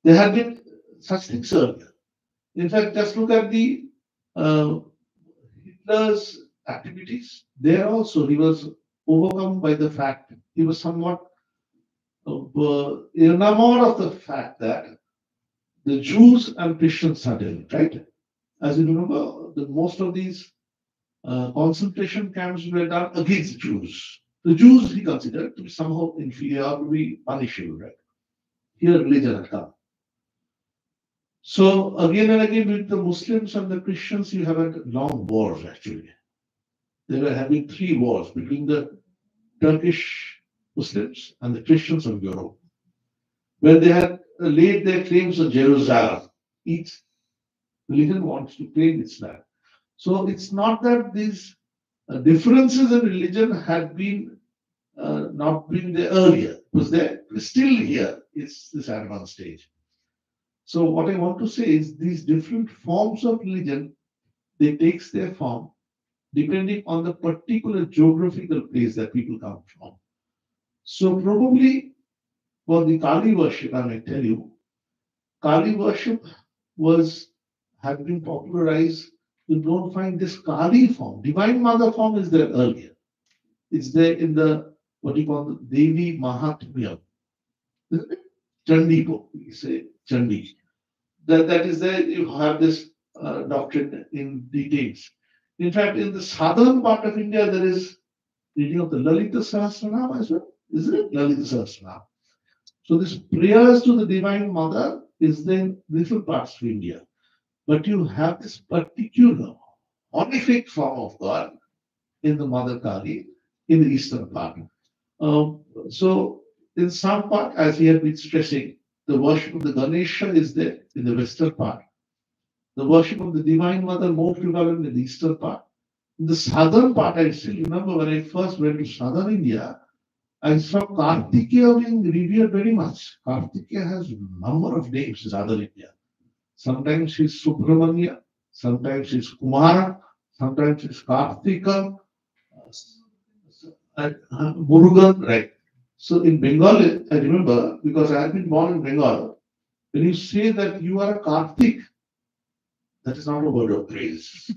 There have been such things earlier. In fact, just look at the Hitler's activities. There also he was overcome by the fact he was somewhat enamored of the fact that the Jews and Christians are there, right? As you remember, most of these concentration camps were done against Jews. The Jews he considered to be somehow inferior, to be punishable, right? Here religion had come. So again and again with the Muslims and the Christians, you have had long wars actually. They were having 3 wars between the Turkish Muslims and the Christians of Europe, where they had laid their claims on Jerusalem. Each religion wants to claim its land. So it's not that these differences in religion had been not been there earlier, because they're still here. It's this advanced stage. So what I want to say is these different forms of religion, they takes their form depending on the particular geographical place that people come from. So probably for the Kali worship, I may tell you, Kali worship was had been popularized. You don't find this Kali form. Divine Mother form is there earlier. It's there in the what you call the Devi Mahatmya. Chandi book, we say Chandi. That is there. You have this doctrine in details. In fact, in the southern part of India, there is reading of the Lalita Sahasranam as well. Isn't it? Lalita Sahasranam. So this prayers to the Divine Mother is there in different parts of India. But you have this particular honorific form of God in the Mother Kali in the eastern part. So in some part, as we have been stressing, the worship of the Ganesha is there in the western part. The worship of the Divine Mother more prevalent in the eastern part. In the southern part, I still remember when I first went to southern India, I saw Kartikeya being revered very much. Kartikeya has a number of names in southern India. Sometimes he's Subramanya, sometimes he's Kumara, sometimes he's Kartika, Murugan, right? So in Bengal, I remember, because I had been born in Bengal, when you say that you are a Kartik, that is not a word of praise,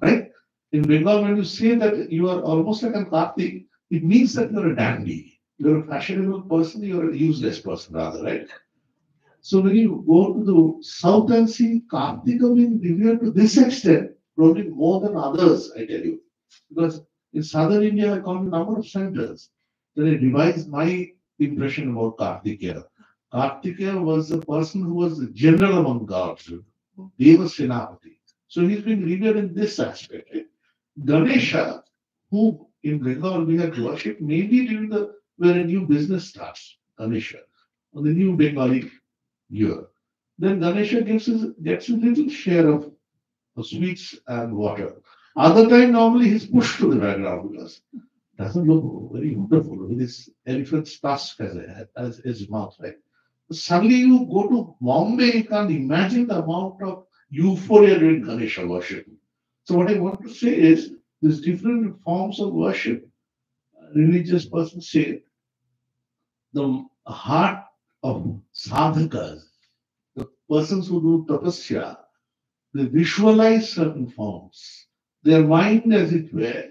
right? In Bengal, when you say that you are almost like a Kartik, it means that you're a dandy. You're a fashionable person, you're a useless person, rather, right? So when you go to the south and see Kartika being revered to this extent, probably more than others, I tell you. Because in southern India, I gone to a number of centers. Then I revised my impression about Kartikeya. Kartikeya was the person who was the general among gods, Deva Senapati. So he's been revered in this aspect. Right? Ganesha, who in Bengal we had worshipped mainly during the when a new business starts, Ganesha, on the new Bengali year. Then Ganesha gets a little share of sweets and water. Other time, normally he's pushed to the background because it doesn't look very wonderful with this elephant's tusk as his mouth, right? Suddenly you go to Bombay, you can't imagine the amount of euphoria during Ganesha worship. So what I want to say is there's different forms of worship. Religious persons say the heart of sadhakas, the persons who do tapasya, they visualize certain forms. Their mind, as it were,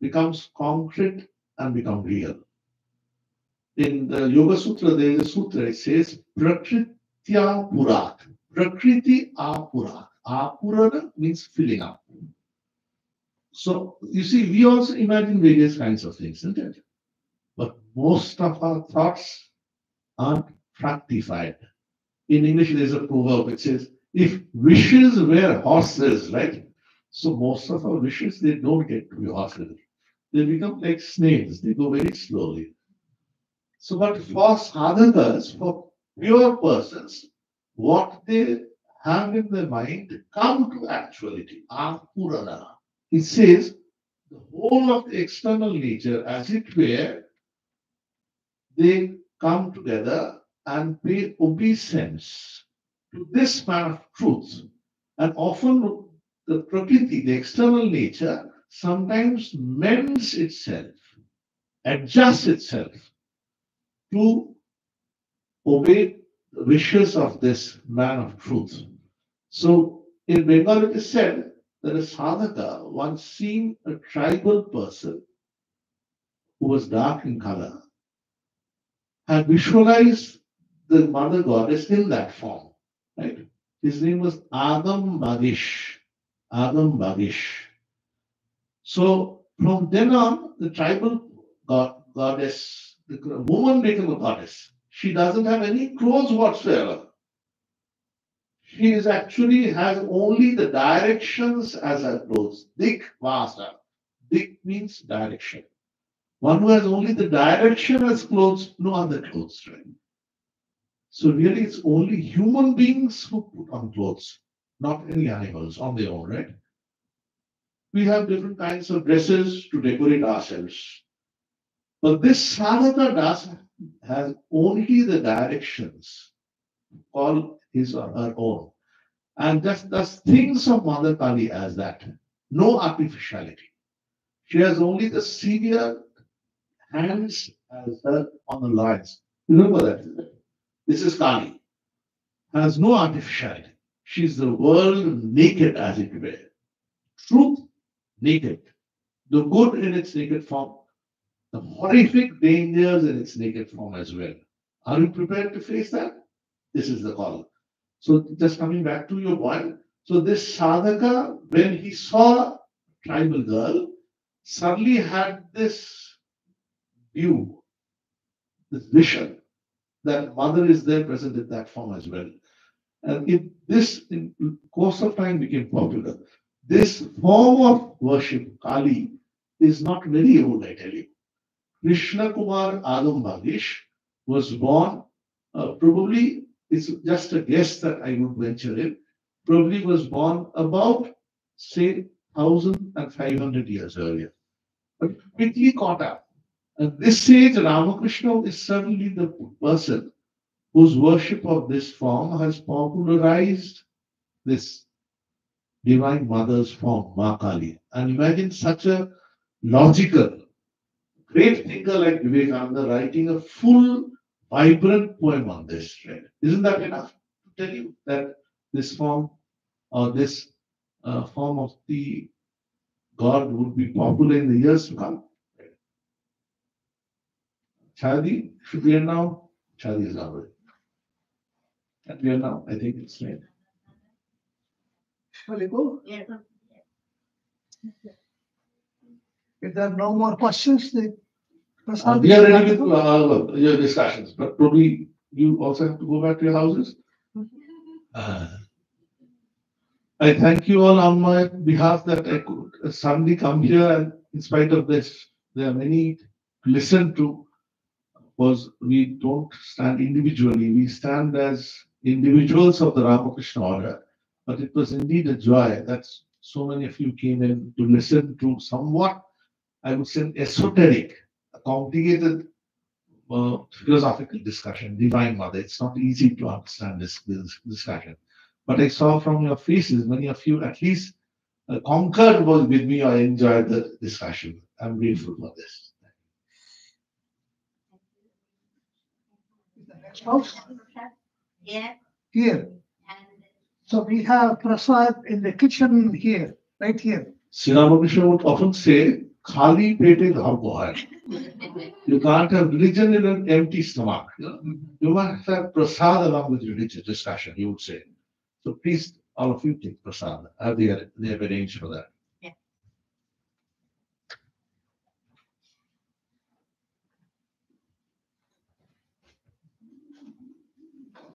becomes concrete and become real. In the Yoga Sutra, there is a sutra, it says, Prakritya Purat. Prakriti Apurat. Apurana means filling up. So, you see, we also imagine various kinds of things, isn't it? But most of our thoughts aren't fructified. In English, there's a proverb which says, if wishes were horses, right? So most of our wishes, they don't get to be horses. They become like snails. They go very slowly. So, but for sadhakas, for pure persons, what they have in their mind come to actuality, apurana. It says the whole of the external nature, as it were, they come together and pay obeisance to this man of truth. And often the prakriti, the external nature, sometimes mends itself, adjusts itself to obey the wishes of this man of truth. So in Bengal it is said that a sadhaka once seen a tribal person who was dark in color had visualized the mother goddess in that form. Right? His name was Agam Bagish. Agam Bagish. So from then on, the tribal goddess, the woman became a goddess. She doesn't have any clothes whatsoever. She is actually has only the directions as her clothes. Dik Vasa. Dik means direction. One who has only the direction as clothes, no other clothes, right? So really it's only human beings who put on clothes, not any animals on their own, right? We have different kinds of dresses to decorate ourselves. But this sadhaka dasa has only the directions, all his or her own. And just thinks of Mother Kali as that. No artificiality. She has only the severe hands as her on the lines. Remember that. Isn't it? This is Kali. Has no artificiality. She's the world naked as it were. Truth naked. The good in its naked form. The horrific dangers in its naked form as well. Are you prepared to face that? This is the call. So just coming back to your point. So this sadhaka, when he saw a tribal girl, suddenly had this view, this vision that mother is there present in that form as well. And in course of time became popular. This form of worship, Kali, is not very old, I tell you. Krishna Kumar Adam Bhagish was born, probably, it's just a guess that I would venture in, probably was born about, say, 1,500 years earlier. But quickly caught up. At this stage, Ramakrishna is certainly the person whose worship of this form has popularized this Divine Mother's form, Ma Kali. And imagine such a logical, great thinker like Vivekananda writing a full, vibrant poem on this. Right? Isn't that enough to tell you that this form or this form of the God would be popular in the years to come? Chadi should be here now. Chadi is not ready. And we are now, I think it's late. Shall we go? Yes. If there are no more questions, the Prasad We are ready is- with your discussions, but probably you also have to go back to your houses. I thank you all on my behalf that I could suddenly come here, and in spite of this, there are many to listen to, because we don't stand individually, we stand as individuals of the Ramakrishna order. But it was indeed a joy that so many of you came in to listen to somewhat, I would say, esoteric, a complicated philosophical discussion, Divine Mother. It's not easy to understand this discussion. But I saw from your faces, many of you at least concurred with me or enjoyed the discussion. I'm grateful for this. the next house Yeah. here. And So we have Prasad in the kitchen here, right here. Sri Ramakrishna would often say, Khali pete ghar ko hai. You can't have religion in an empty stomach. You must have prasad along with religious discussion, he would say. So please, all of you take prasad. They have arranged for that.